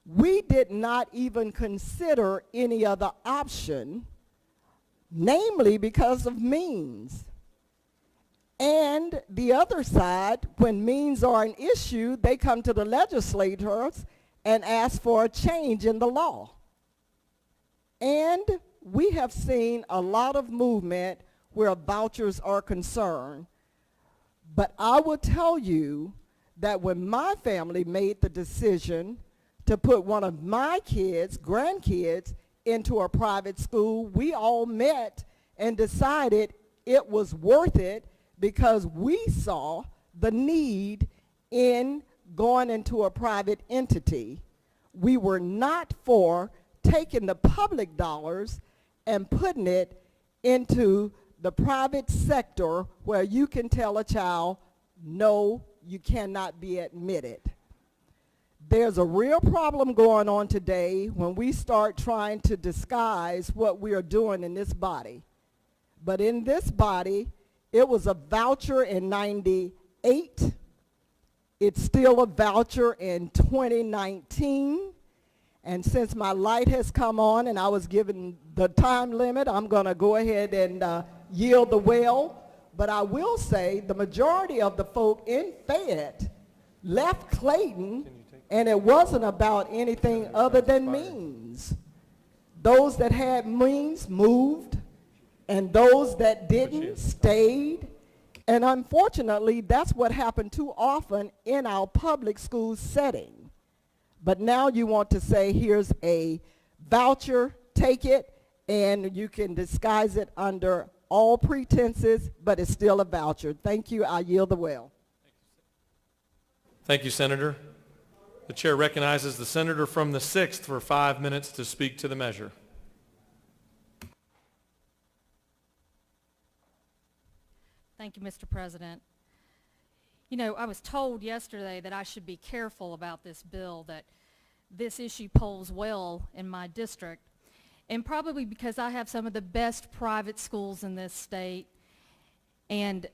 We did not even consider any other option, namely because of means. And the other side, when means are an issue, they come to the legislators and ask for a change in the law. And we have seen a lot of movement where vouchers are concerned. But I will tell you that when my family made the decision to put one of my kids, grandkids, into a private school, we all met and decided it was worth it, because we saw the need in going into a private entity. We were not for taking the public dollars and putting it into the private sector where you can tell a child, no, you cannot be admitted. There's a real problem going on today when we start trying to disguise what we are doing in this body. But in this body, it was a voucher in '98. It's still a voucher in 2019. And since my light has come on and I was given the time limit, I'm going to go ahead and yield the well. But I will say the majority of the folk in Fayette left Clayton, and it wasn't about anything other than means. Those that had means moved, and those that didn't stayed. And unfortunately, that's what happened too often in our public school setting. But now you want to say, here's a voucher, take it, and you can disguise it under all pretenses, but it's still a voucher. Thank you. I yield the well. Thank you, Senator. The chair recognizes the senator from the 6th for 5 minutes to speak to the measure. Thank you, Mr. President. You know, I was told yesterday that I should be careful about this bill, that this issue polls well in my district, and probably because I have some of the best private schools in this state, and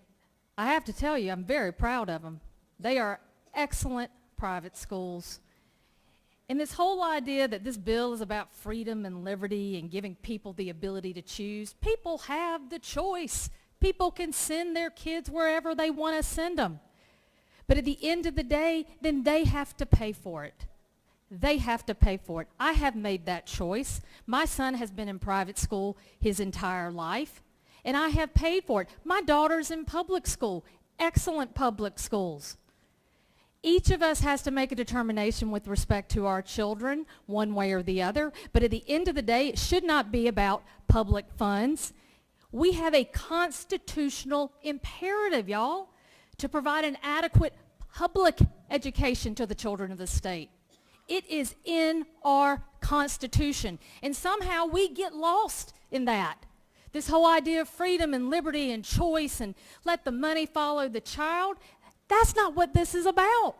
I have to tell you, I'm very proud of them. They are excellent private schools. And this whole idea that this bill is about freedom and liberty and giving people the ability to choose, people have the choice. People can send their kids wherever they want to send them. But at the end of the day, then they have to pay for it. they have to pay for it. I have made that choice. My son has been in private school his entire life, and I have paid for it. My daughter's in public school, excellent public schools. Each of us has to make a determination with respect to our children, one way or the other, but at the end of the day, it should not be about public funds. We have a constitutional imperative, y'all, to provide an adequate public education to the children of the state. It is in our Constitution, and somehow we get lost in that. This whole idea of freedom and liberty and choice and let the money follow the child, that's not what this is about.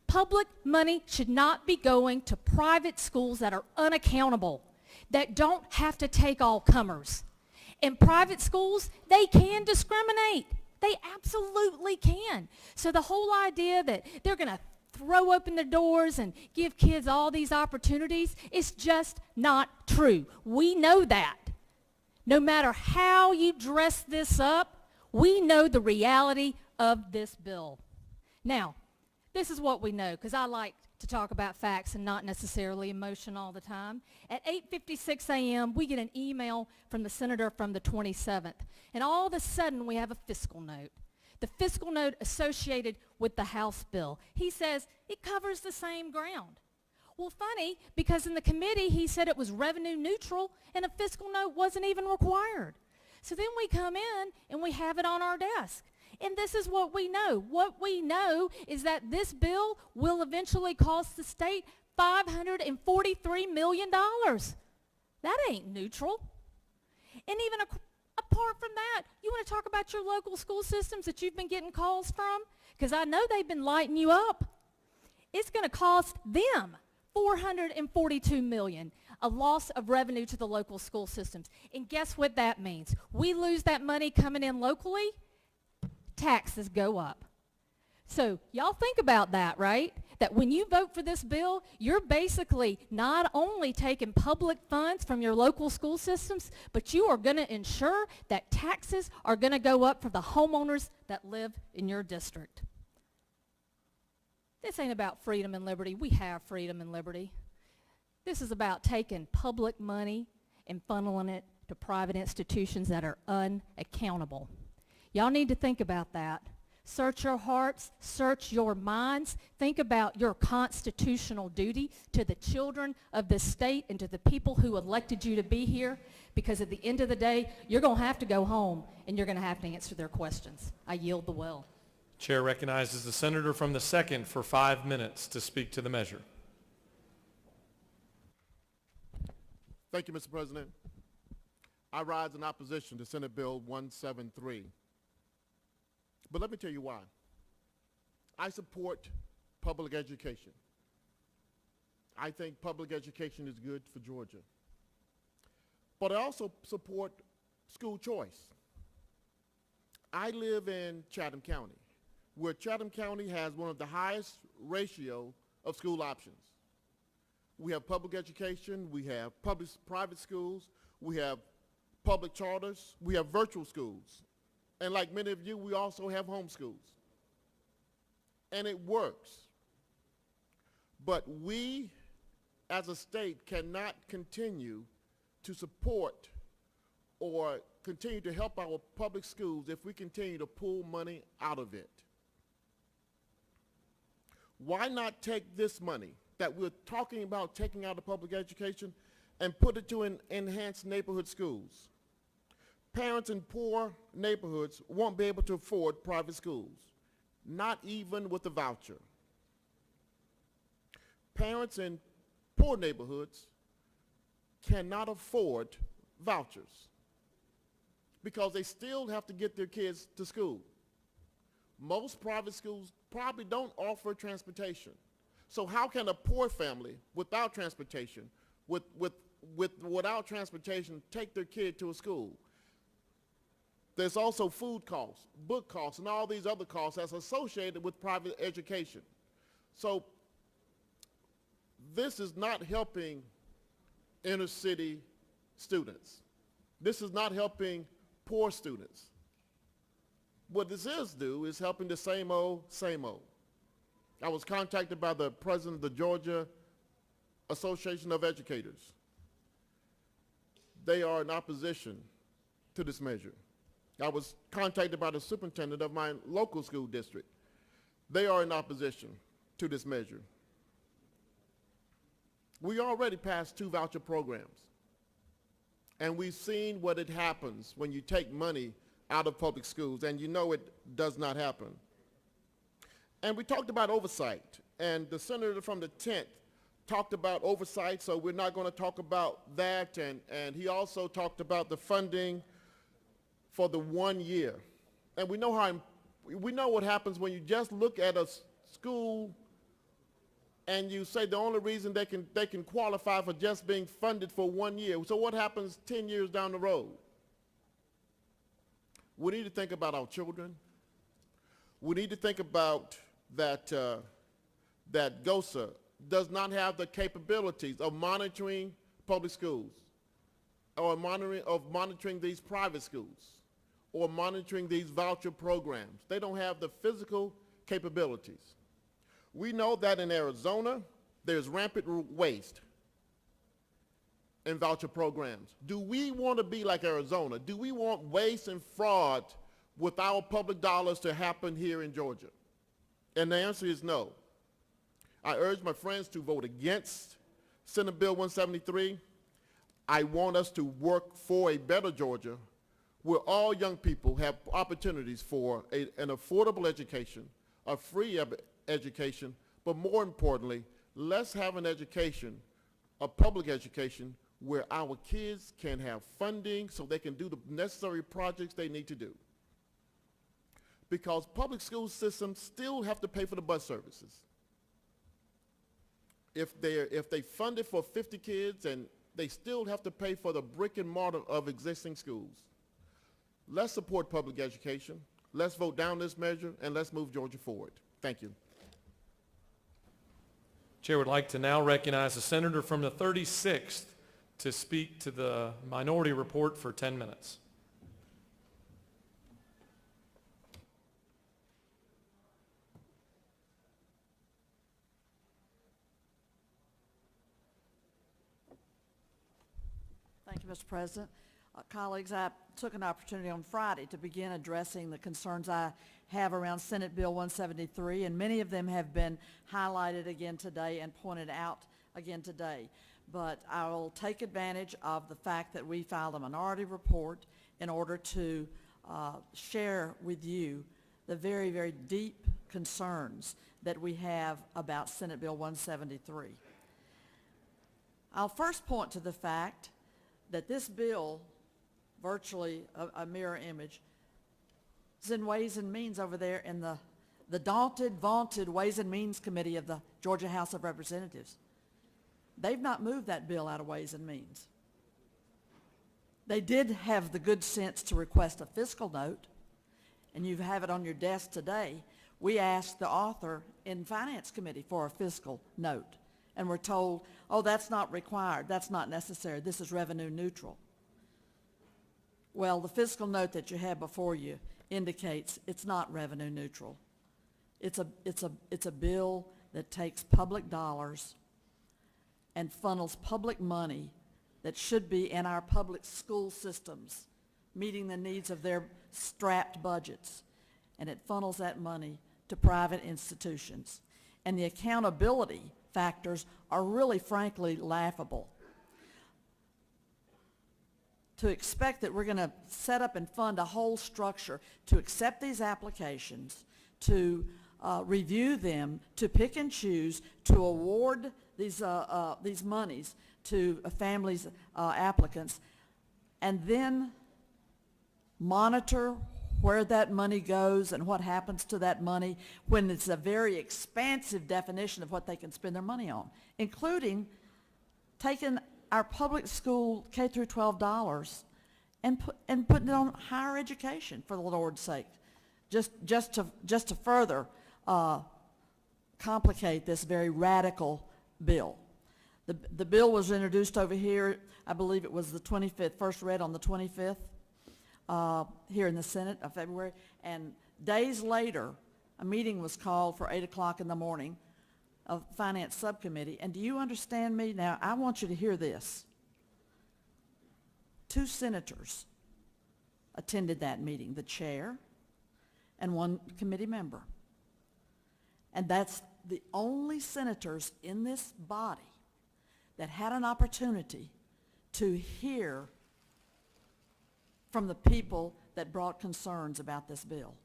Public money should not be going to private schools that are unaccountable, that don't have to take all comers. And private schools, they can discriminate. They absolutely can. So the whole idea that they're going to throw open the doors and give kids all these opportunities is just not true. We know that. No matter how you dress this up, we know the reality of this bill. Now, this is what we know, because I like to talk about facts and not necessarily emotion all the time. At 8:56 a.m., we get an email from the senator from the 27th, and all of a sudden we have a fiscal note. The fiscal note associated with the House bill. He says it covers the same ground. Well, funny, because in the committee he said it was revenue neutral and a fiscal note wasn't even required. So then we come in and we have it on our desk. And this is what we know. What we know is that this bill will eventually cost the state $543 million. That ain't neutral. And even apart from that, you want to talk about your local school systems that you've been getting calls from? Because I know they've been lighting you up. It's going to cost them $442 million, a loss of revenue to the local school systems. And guess what that means? We lose that money coming in locally, taxes go up. So y'all think about that, right? That when you vote for this bill, you're basically not only taking public funds from your local school systems, but you are going to ensure that taxes are going to go up for the homeowners that live in your district. This ain't about freedom and liberty. We have freedom and liberty. This is about taking public money and funneling it to private institutions that are unaccountable. Y'all need to think about that. Search your hearts, search your minds, think about your constitutional duty to the children of this state and to the people who elected you to be here, because at the end of the day, you're going to have to go home and you're going to have to answer their questions. I yield the will. Chair recognizes the senator from the 2nd for 5 minutes to speak to the measure. Thank you, Mr. President. I rise in opposition to Senate Bill 173. But let me tell you why. I support public education. I think public education is good for Georgia. But I also support school choice. I live in Chatham County, where Chatham County has one of the highest ratio of school options. We have public education, we have private schools, we have public charters, we have virtual schools. And like many of you, we also have homeschools. And it works. But we, as a state, cannot continue to support or continue to help our public schools if we continue to pull money out of it. Why not take this money that we're talking about taking out of public education and put it to enhance neighborhood schools? Parents in poor neighborhoods won't be able to afford private schools, not even with a voucher. Parents in poor neighborhoods cannot afford vouchers because they still have to get their kids to school. Most private schools probably don't offer transportation. So how can a poor family without transportation, without transportation, take their kid to a school? There's also food costs, book costs, and all these other costs that's associated with private education. So this is not helping inner city students. This is not helping poor students. What this is helping the same old, same old. I was contacted by the president of the Georgia Association of Educators. They are in opposition to this measure. I was contacted by the superintendent of my local school district. They are in opposition to this measure. We already passed 2 voucher programs, and we've seen what it happens when you take money out of public schools, and you know it does not happen. And we talked about oversight, and the senator from the 10th talked about oversight, so we're not going to talk about that, and he also talked about the funding for the 1 year. And we know what happens when you just look at a school and you say the only reason they can qualify for just being funded for 1 year. So what happens 10 years down the road? We need to think about our children. We need to think about that GOSA does not have the capabilities of monitoring public schools, or monitoring these private schools, or monitoring these voucher programs. They don't have the physical capabilities. We know that in Arizona, there's rampant waste in voucher programs. Do we want to be like Arizona? Do we want waste and fraud with our public dollars to happen here in Georgia? And the answer is no. I urge my friends to vote against Senate Bill 173. I want us to work for a better Georgia where all young people have opportunities for an affordable education, a free education, but more importantly, let's have an education, a public education, where our kids can have funding so they can do the necessary projects they need to do. Because public school systems still have to pay for the bus services. If they fund it for 50 kids, and they still have to pay for the brick and mortar of existing schools. Let's support public education. Let's vote down this measure, and let's move Georgia forward. Thank you. Chair would like to now recognize the senator from the 36th to speak to the minority report for 10 minutes. Thank you, Mr. President. Colleagues, I took an opportunity on Friday to begin addressing the concerns I have around Senate Bill 173, and many of them have been highlighted again today and pointed out again today. But I will take advantage of the fact that we filed a minority report in order to share with you the very, very deep concerns that we have about Senate Bill 173. I'll first point to the fact that this bill, virtually a mirror image, is in Ways and Means over there in the vaunted Ways and Means Committee of the Georgia House of Representatives. They've not moved that bill out of Ways and Means. They did have the good sense to request a fiscal note, and you have it on your desk today. We asked the author in Finance Committee for a fiscal note, and we're told, oh, that's not required, that's not necessary, this is revenue neutral. Well, the fiscal note that you have before you indicates it's not revenue neutral. It's a bill that takes public dollars and funnels public money that should be in our public school systems, meeting the needs of their strapped budgets, and it funnels that money to private institutions. And the accountability factors are really, frankly, laughable. To expect that we're going to set up and fund a whole structure to accept these applications, to review them, to pick and choose, to award these monies to families, applicants, and then monitor where that money goes and what happens to that money when it's a very expansive definition of what they can spend their money on, including taking our public school K through 12 dollars and putting it on higher education, for the Lord's sake, just to further complicate this very radical bill. The bill was introduced over here, I believe it was the 25th, first read on the 25th here in the Senate of February, and days later a meeting was called for 8 o'clock in the morning of Finance Subcommittee, and do you understand me? Now, I want you to hear this. 2 senators attended that meeting, the chair and 1 committee member. And that's the only senators in this body that had an opportunity to hear from the people that brought concerns about this bill.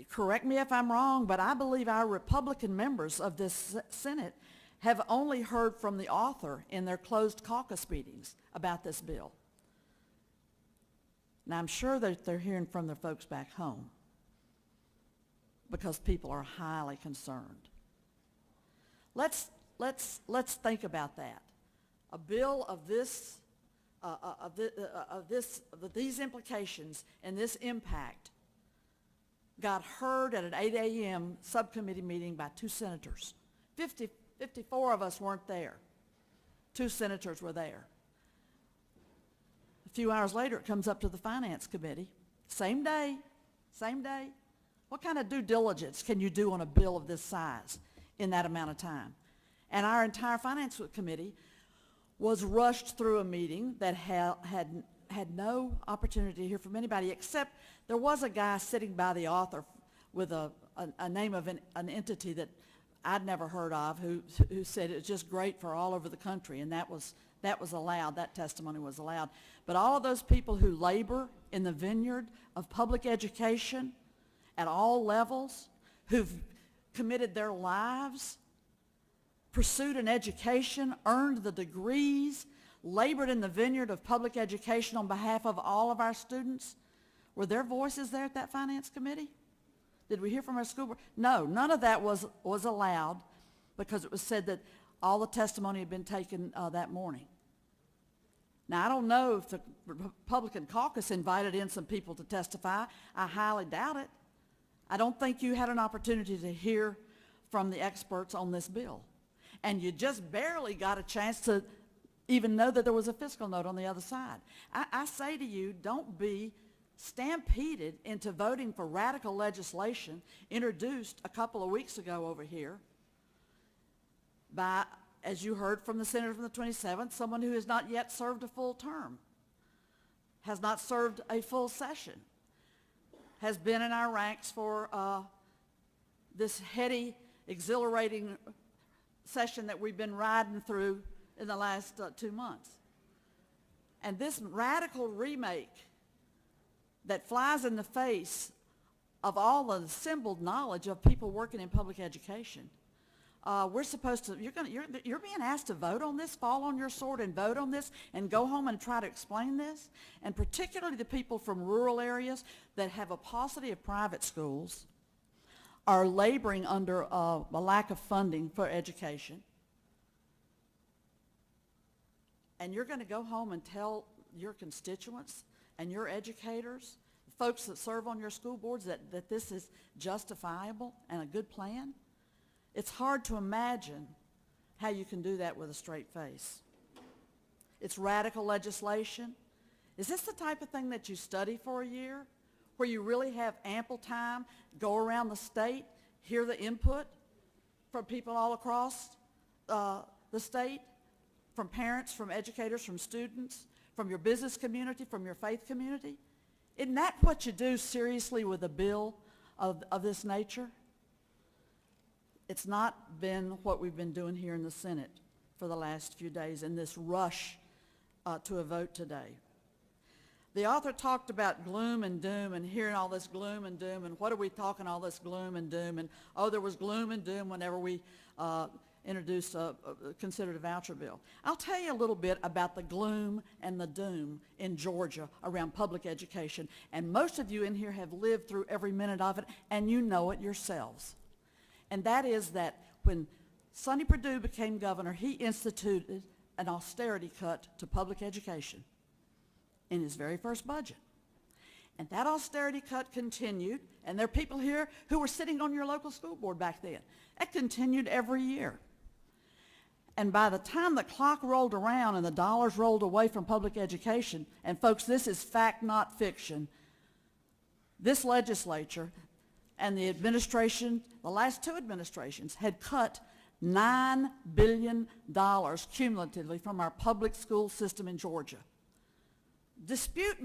Correct me if I'm wrong, but I believe our Republican members of this Senate have only heard from the author in their closed caucus meetings about this bill. Now, I'm sure that they're hearing from their folks back home because people are highly concerned. Let's think about that. A bill of these implications and this impact got heard at an 8 a.m. subcommittee meeting by 2 senators. 54 of us weren't there. 2 senators were there. A few hours later, it comes up to the Finance Committee. Same day. What kind of due diligence can you do on a bill of this size in that amount of time? And our entire Finance Committee was rushed through a meeting that had no opportunity to hear from anybody, except there was a guy sitting by the author with a name of an entity that I'd never heard of who said it was just great for all over the country, and that was allowed, that testimony was allowed. But all of those people who labor in the vineyard of public education at all levels, who've committed their lives, pursued an education, earned the degrees, labored in the vineyard of public education on behalf of all of our students, were their voices there at that Finance Committee? Did we hear from our school board? No, none of that was allowed because it was said that all the testimony had been taken that morning. Now, I don't know if the Republican caucus invited in some people to testify. I highly doubt it. I don't think you had an opportunity to hear from the experts on this bill. And you just barely got a chance to even know that there was a fiscal note on the other side. I say to you, don't be stampeded into voting for radical legislation introduced a couple of weeks ago over here by, as you heard from the senator from the 27th, someone who has not yet served a full term, has not served a full session, has been in our ranks for this heady, exhilarating session that we've been riding through in the last 2 months. And this radical remake that flies in the face of all the assembled knowledge of people working in public education, we're supposed to, you're being asked to vote on this, fall on your sword and vote on this, and go home and try to explain this. And particularly the people from rural areas that have a paucity of private schools are laboring under a lack of funding for education. And you're going to go home and tell your constituents and your educators, folks that serve on your school boards, that this is justifiable and a good plan? It's hard to imagine how you can do that with a straight face. It's radical legislation. Is this the type of thing that you study for a year, where you really have ample time, go around the state, hear the input from people all across the state, from parents, from educators, from students, from your business community, from your faith community? Isn't that what you do seriously with a bill of this nature? It's not been what we've been doing here in the Senate for the last few days in this rush to a vote today. The author talked about gloom and doom and hearing all this gloom and doom, and what are we talking all this gloom and doom, and oh, there was gloom and doom whenever we introduced considered a voucher bill. I'll tell you a little bit about the gloom and the doom in Georgia around public education, and most of you in here have lived through every minute of it, and you know it yourselves. And that is that when Sonny Perdue became governor, he instituted an austerity cut to public education in his very first budget. And that austerity cut continued, and there are people here who were sitting on your local school board back then. It continued every year. And by the time the clock rolled around and the dollars rolled away from public education, and folks, this is fact, not fiction, this legislature and the administration, the last two administrations, had cut $9 billion cumulatively from our public school system in Georgia. Dispute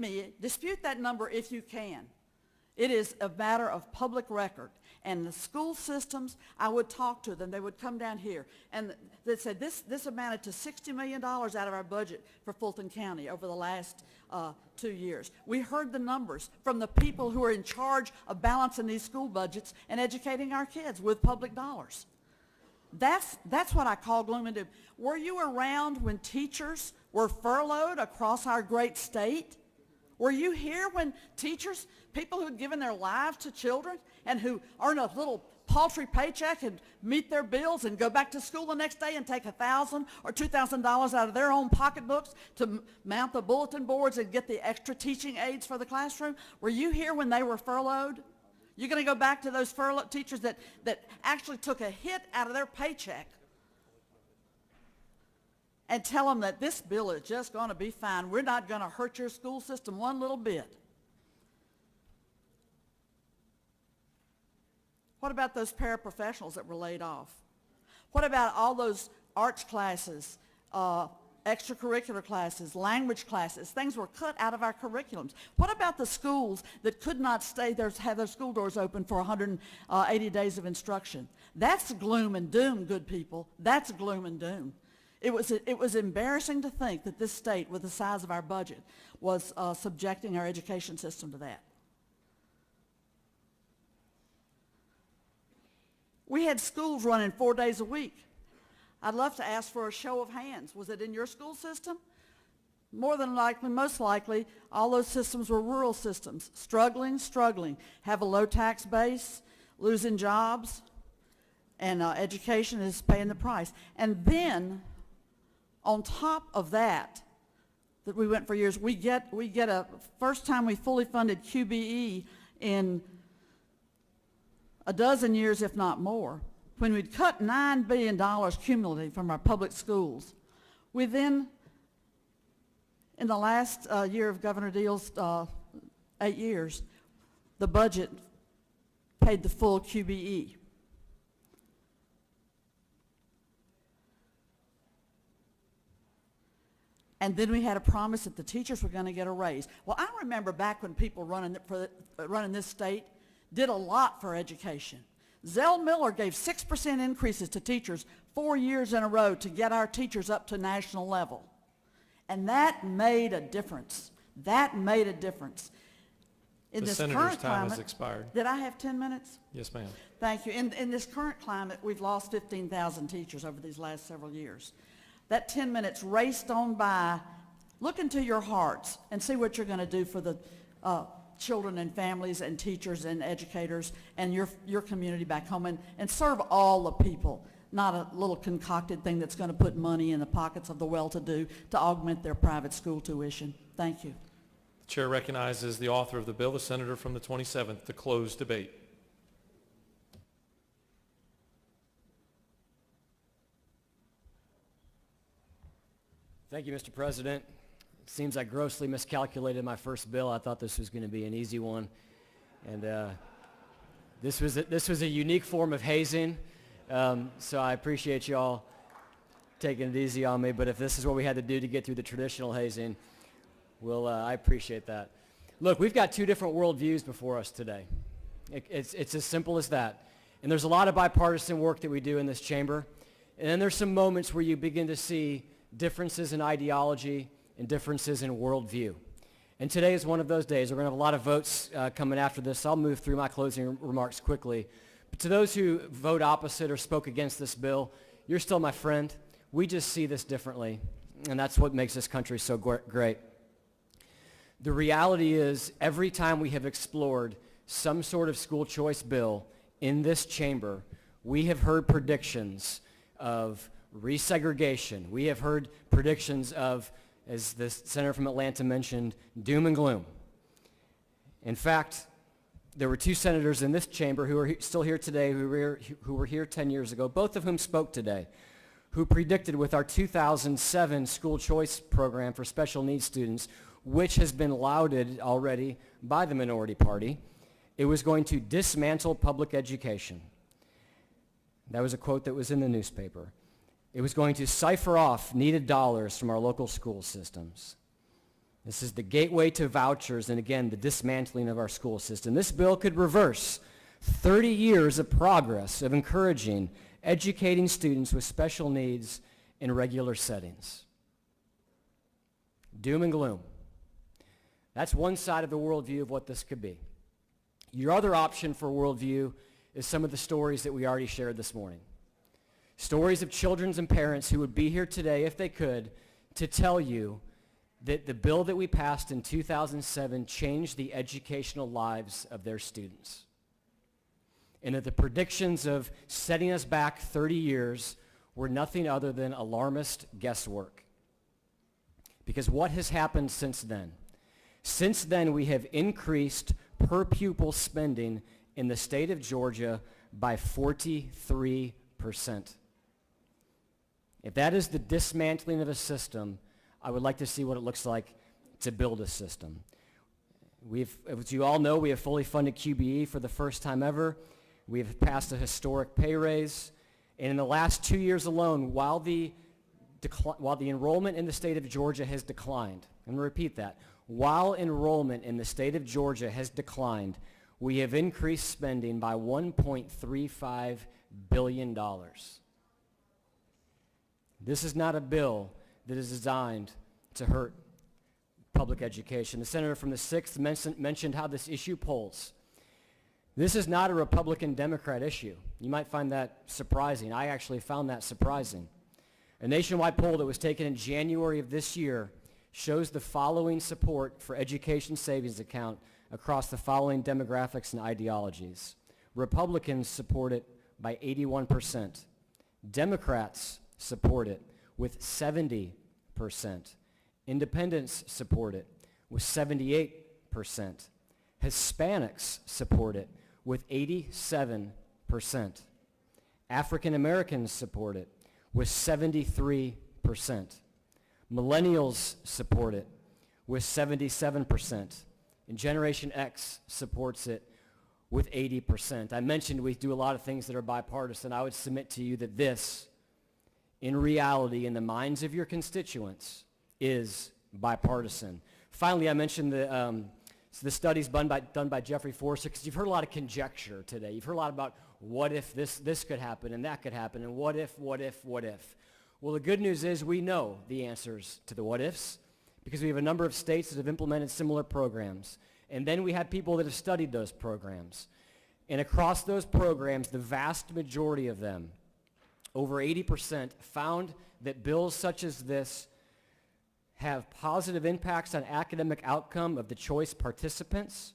that number if you can. It is a matter of public record. And the school systems, I would talk to them. They would come down here. And they said this amounted to $60 million out of our budget for Fulton County over the last 2 years. We heard the numbers from the people who are in charge of balancing these school budgets and educating our kids with public dollars. That's what I call gloom and doom. Were you around when teachers were furloughed across our great state? Were you here when teachers, people who'd given their lives to children and who earn a little paltry paycheck and meet their bills and go back to school the next day and take $1,000 or $2,000 out of their own pocketbooks to mount the bulletin boards and get the extra teaching aids for the classroom? Were you here when they were furloughed? You're going to go back to those furloughed teachers that actually took a hit out of their paycheck and tell them that this bill is just going to be fine. We're not going to hurt your school system one little bit. What about those paraprofessionals that were laid off? What about all those arts classes, extracurricular classes, language classes? Things were cut out of our curriculums. What about the schools that could not have their school doors open for 180 days of instruction? That's gloom and doom, good people. That's gloom and doom. It was embarrassing to think that this state, with the size of our budget, was subjecting our education system to that. We had schools running 4 days a week. I'd love to ask for a show of hands. Was it in your school system? More than likely, most likely, all those systems were rural systems, struggling, have a low tax base, losing jobs, and education is paying the price. And then, on top of that we went for years, we get a first time we fully funded QBE in a dozen years, if not more. When we'd cut $9 billion cumulatively from our public schools, we then, in the last year of Governor Deal's 8 years, the budget paid the full QBE. And then we had a promise that the teachers were going to get a raise. Well, I remember back when people running this state did a lot for education. Zell Miller gave 6% increases to teachers 4 years in a row to get our teachers up to national level. And that made a difference. That made a difference. In The this senator's current time climate, has expired. Did I have 10 minutes? Yes, ma'am. Thank you. In this current climate, we've lost 15,000 teachers over these last several years. That 10 minutes raced on by. Look into your hearts and see what you're going to do for the children and families and teachers and educators and your community back home, and serve all the people, not a little concocted thing that's going to put money in the pockets of the well-to-do to augment their private school tuition. Thank you. The chair recognizes the author of the bill, the senator from the 27th, to close debate. Thank you, Mr. President. It seems I grossly miscalculated my first bill. I thought this was going to be an easy one. And this was a unique form of hazing, so I appreciate you all taking it easy on me. But if this is what we had to do to get through the traditional hazing, well, I appreciate that. Look, we've got two different worldviews before us today. It's as simple as that. And there's a lot of bipartisan work that we do in this chamber. And then there's some moments where you begin to see differences in ideology and differences in worldview. And today is one of those days. We're going to have a lot of votes coming after this. So I'll move through my closing remarks quickly. But to those who vote opposite or spoke against this bill, you're still my friend. We just see this differently, and that's what makes this country so great. The reality is, every time we have explored some sort of school choice bill in this chamber, we have heard predictions of resegregation. We have heard predictions of, as the senator from Atlanta mentioned, doom and gloom. In fact, there were two senators in this chamber who are still here today who were here 10 years ago, both of whom spoke today, who predicted with our 2007 school choice program for special needs students, which has been lauded already by the minority party, It was going to dismantle public education. That was a quote that was in the newspaper. It was going to cipher off needed dollars from our local school systems. This is the gateway to vouchers and, again, the dismantling of our school system. This bill could reverse 30 years of progress of encouraging, educating students with special needs in regular settings. Doom and gloom. That's one side of the worldview of what this could be. Your other option for worldview is some of the stories that we already shared this morning. Stories of children and parents who would be here today, if they could, to tell you that the bill that we passed in 2007 changed the educational lives of their students. And that the predictions of setting us back 30 years were nothing other than alarmist guesswork. Because what has happened since then? Since then, we have increased per pupil spending in the state of Georgia by 43%. If that is the dismantling of a system, I would like to see what it looks like to build a system. As you all know, we have fully funded QBE for the first time ever. We have passed a historic pay raise. And in the last 2 years alone, while the enrollment in the state of Georgia has declined, I'm going to repeat that, while enrollment in the state of Georgia has declined, we have increased spending by $1.35 billion. This is not a bill that is designed to hurt public education. The senator from the 6th mentioned how this issue polls. This is not a Republican-Democrat issue. You might find that surprising. I actually found that surprising. A nationwide poll that was taken in January of this year shows the following support for education savings account across the following demographics and ideologies. Republicans support it by 81%. Democrats support it with 70%. Independents support it with 78%. Hispanics support it with 87%. African Americans support it with 73%. Millennials support it with 77%. And Generation X supports it with 80%. I mentioned we do a lot of things that are bipartisan. I would submit to you that this, in reality, in the minds of your constituents, is bipartisan. Finally, I mentioned the studies done by Jeffrey Forster, because you've heard a lot of conjecture today. You've heard a lot about what if this could happen and that could happen, and what if. Well, the good news is we know the answers to the what ifs, because we have a number of states that have implemented similar programs. And then we have people that have studied those programs. And across those programs, the vast majority of them, over 80%, found that bills such as this have positive impacts on academic outcome of the choice participants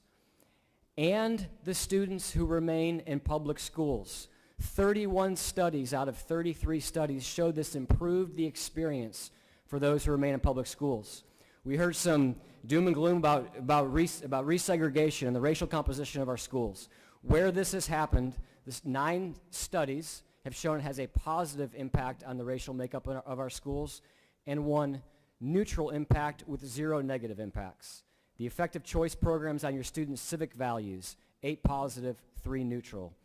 and the students who remain in public schools. 31 studies out of 33 studies showed this improved the experience for those who remain in public schools. We heard some doom and gloom about resegregation and the racial composition of our schools. Where this has happened, 9 studies have shown it has a positive impact on the racial makeup of our schools, and 1 neutral impact with 0 negative impacts. The effective choice programs on your students' civic values, 8 positive, 3 neutral.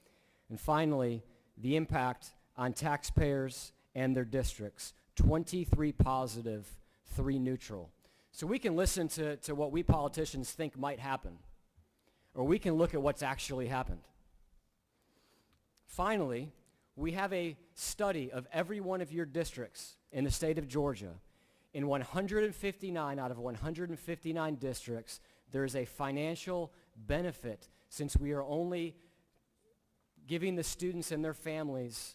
And finally, the impact on taxpayers and their districts, 23 positive, 3 neutral. So we can listen to what we politicians think might happen, or we can look at what's actually happened. Finally, we have a study of every one of your districts in the state of Georgia. In 159 out of 159 districts, there is a financial benefit, since we are only giving the students and their families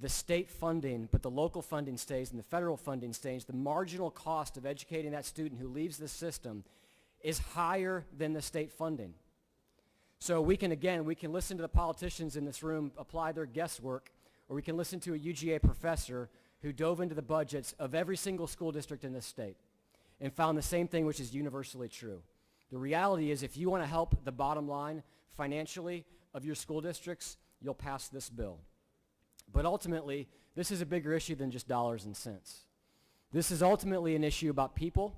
the state funding, but the local funding stays and the federal funding stays. The marginal cost of educating that student who leaves the system is higher than the state funding. So we can listen to the politicians in this room apply their guesswork, or we can listen to a UGA professor who dove into the budgets of every single school district in this state and found the same thing, which is universally true. The reality is, if you want to help the bottom line financially of your school districts, you'll pass this bill. But ultimately, this is a bigger issue than just dollars and cents. This is ultimately an issue about people,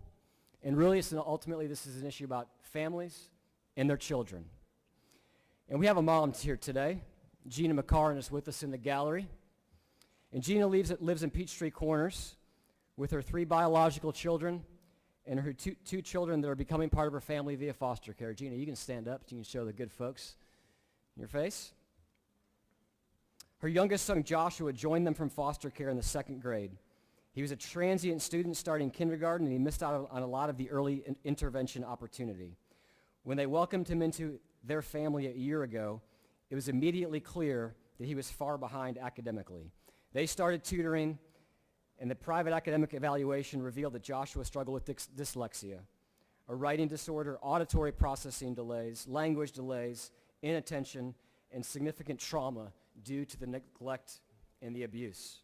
and really ultimately this is an issue about families and their children. And we have a mom here today. Gina McCarran is with us in the gallery. And Gina lives in Peachtree Corners with her 3 biological children and her two children that are becoming part of her family via foster care. Gina, you can stand up. You can show the good folks your face. Her youngest son, Joshua, joined them from foster care in the 2nd grade. He was a transient student starting kindergarten, and he missed out on a lot of the early intervention opportunity. When they welcomed him into their family a year ago, it was immediately clear that he was far behind academically. They started tutoring, and the private academic evaluation revealed that Joshua struggled with dyslexia, a writing disorder, auditory processing delays, language delays, inattention, and significant trauma due to the neglect and the abuse.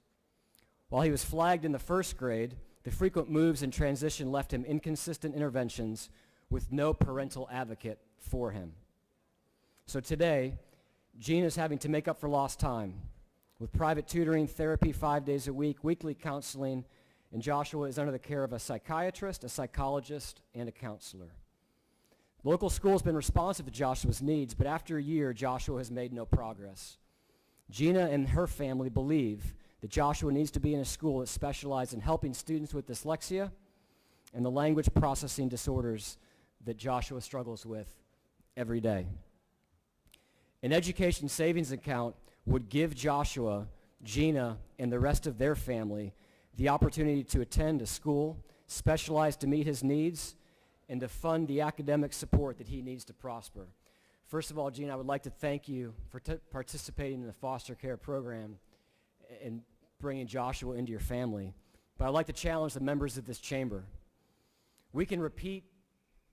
While he was flagged in the 1st grade, the frequent moves and transition left him inconsistent interventions with no parental advocate for him. So today, Gina is having to make up for lost time with private tutoring, therapy 5 days a week, weekly counseling, and Joshua is under the care of a psychiatrist, a psychologist, and a counselor. The local school has been responsive to Joshua's needs, but after a year, Joshua has made no progress. Gina and her family believe that Joshua needs to be in a school that specializes in helping students with dyslexia and the language processing disorders that Joshua struggles with every day. An education savings account would give Joshua, Gina, and the rest of their family the opportunity to attend a school specialized to meet his needs and to fund the academic support that he needs to prosper. First of all, Gina, I would like to thank you for participating in the foster care program and bringing Joshua into your family. But I'd like to challenge the members of this chamber. We can repeat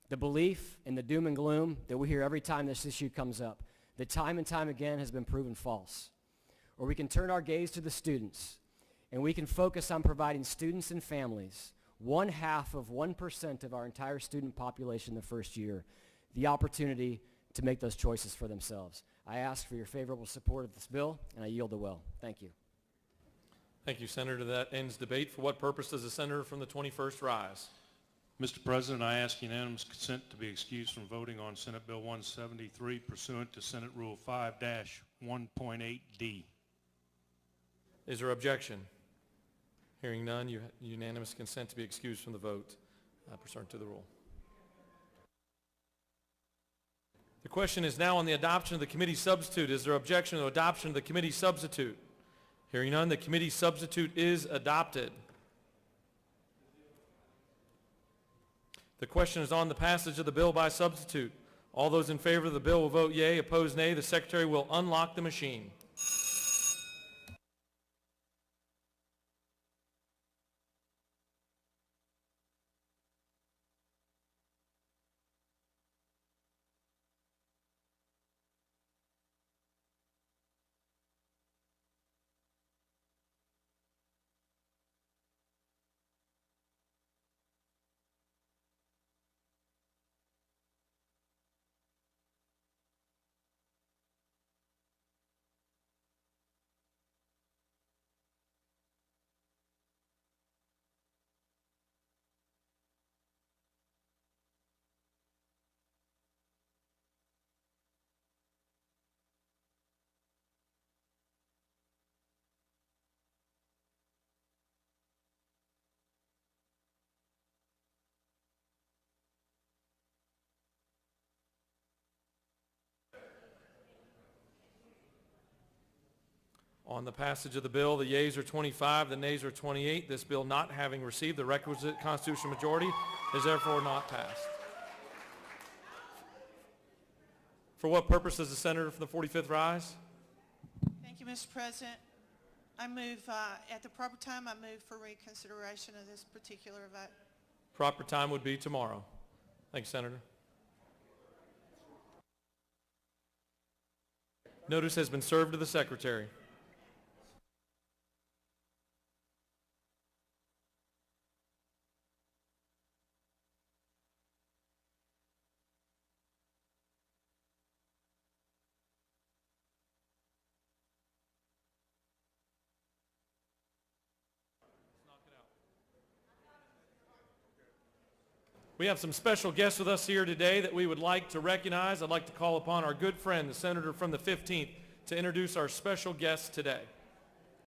the belief and the doom and gloom that we hear every time this issue comes up, that time and time again has been proven false. Or we can turn our gaze to the students, and we can focus on providing students and families, 0.5% of our entire student population the first year, the opportunity to make those choices for themselves. I ask for your favorable support of this bill, and I yield the will. Thank you. Thank you, Senator. That ends debate. For what purpose does the senator from the 21st rise? Mr. President, I ask unanimous consent to be excused from voting on Senate Bill 173 pursuant to Senate Rule 5-1.8D. Is there objection? Hearing none, unanimous consent to be excused from the vote pursuant to the rule. The question is now on the adoption of the committee substitute. Is there objection to adoption of the committee substitute? Hearing none, the committee substitute is adopted. The question is on the passage of the bill by substitute. All those in favor of the bill will vote yea. Opposed, nay. The secretary will unlock the machine. On the passage of the bill, the yeas are 25, the nays are 28. This bill not having received the requisite constitutional majority is therefore not passed. For what purpose does the senator from the 45th rise? Thank you, Mr. President. I move, at the proper time, I move for reconsideration of this particular vote. Proper time would be tomorrow. Thank you, Senator. Notice has been served to the secretary. We have some special guests with us here today that we would like to recognize. I'd like to call upon our good friend, the senator from the 15th, to introduce our special guest today.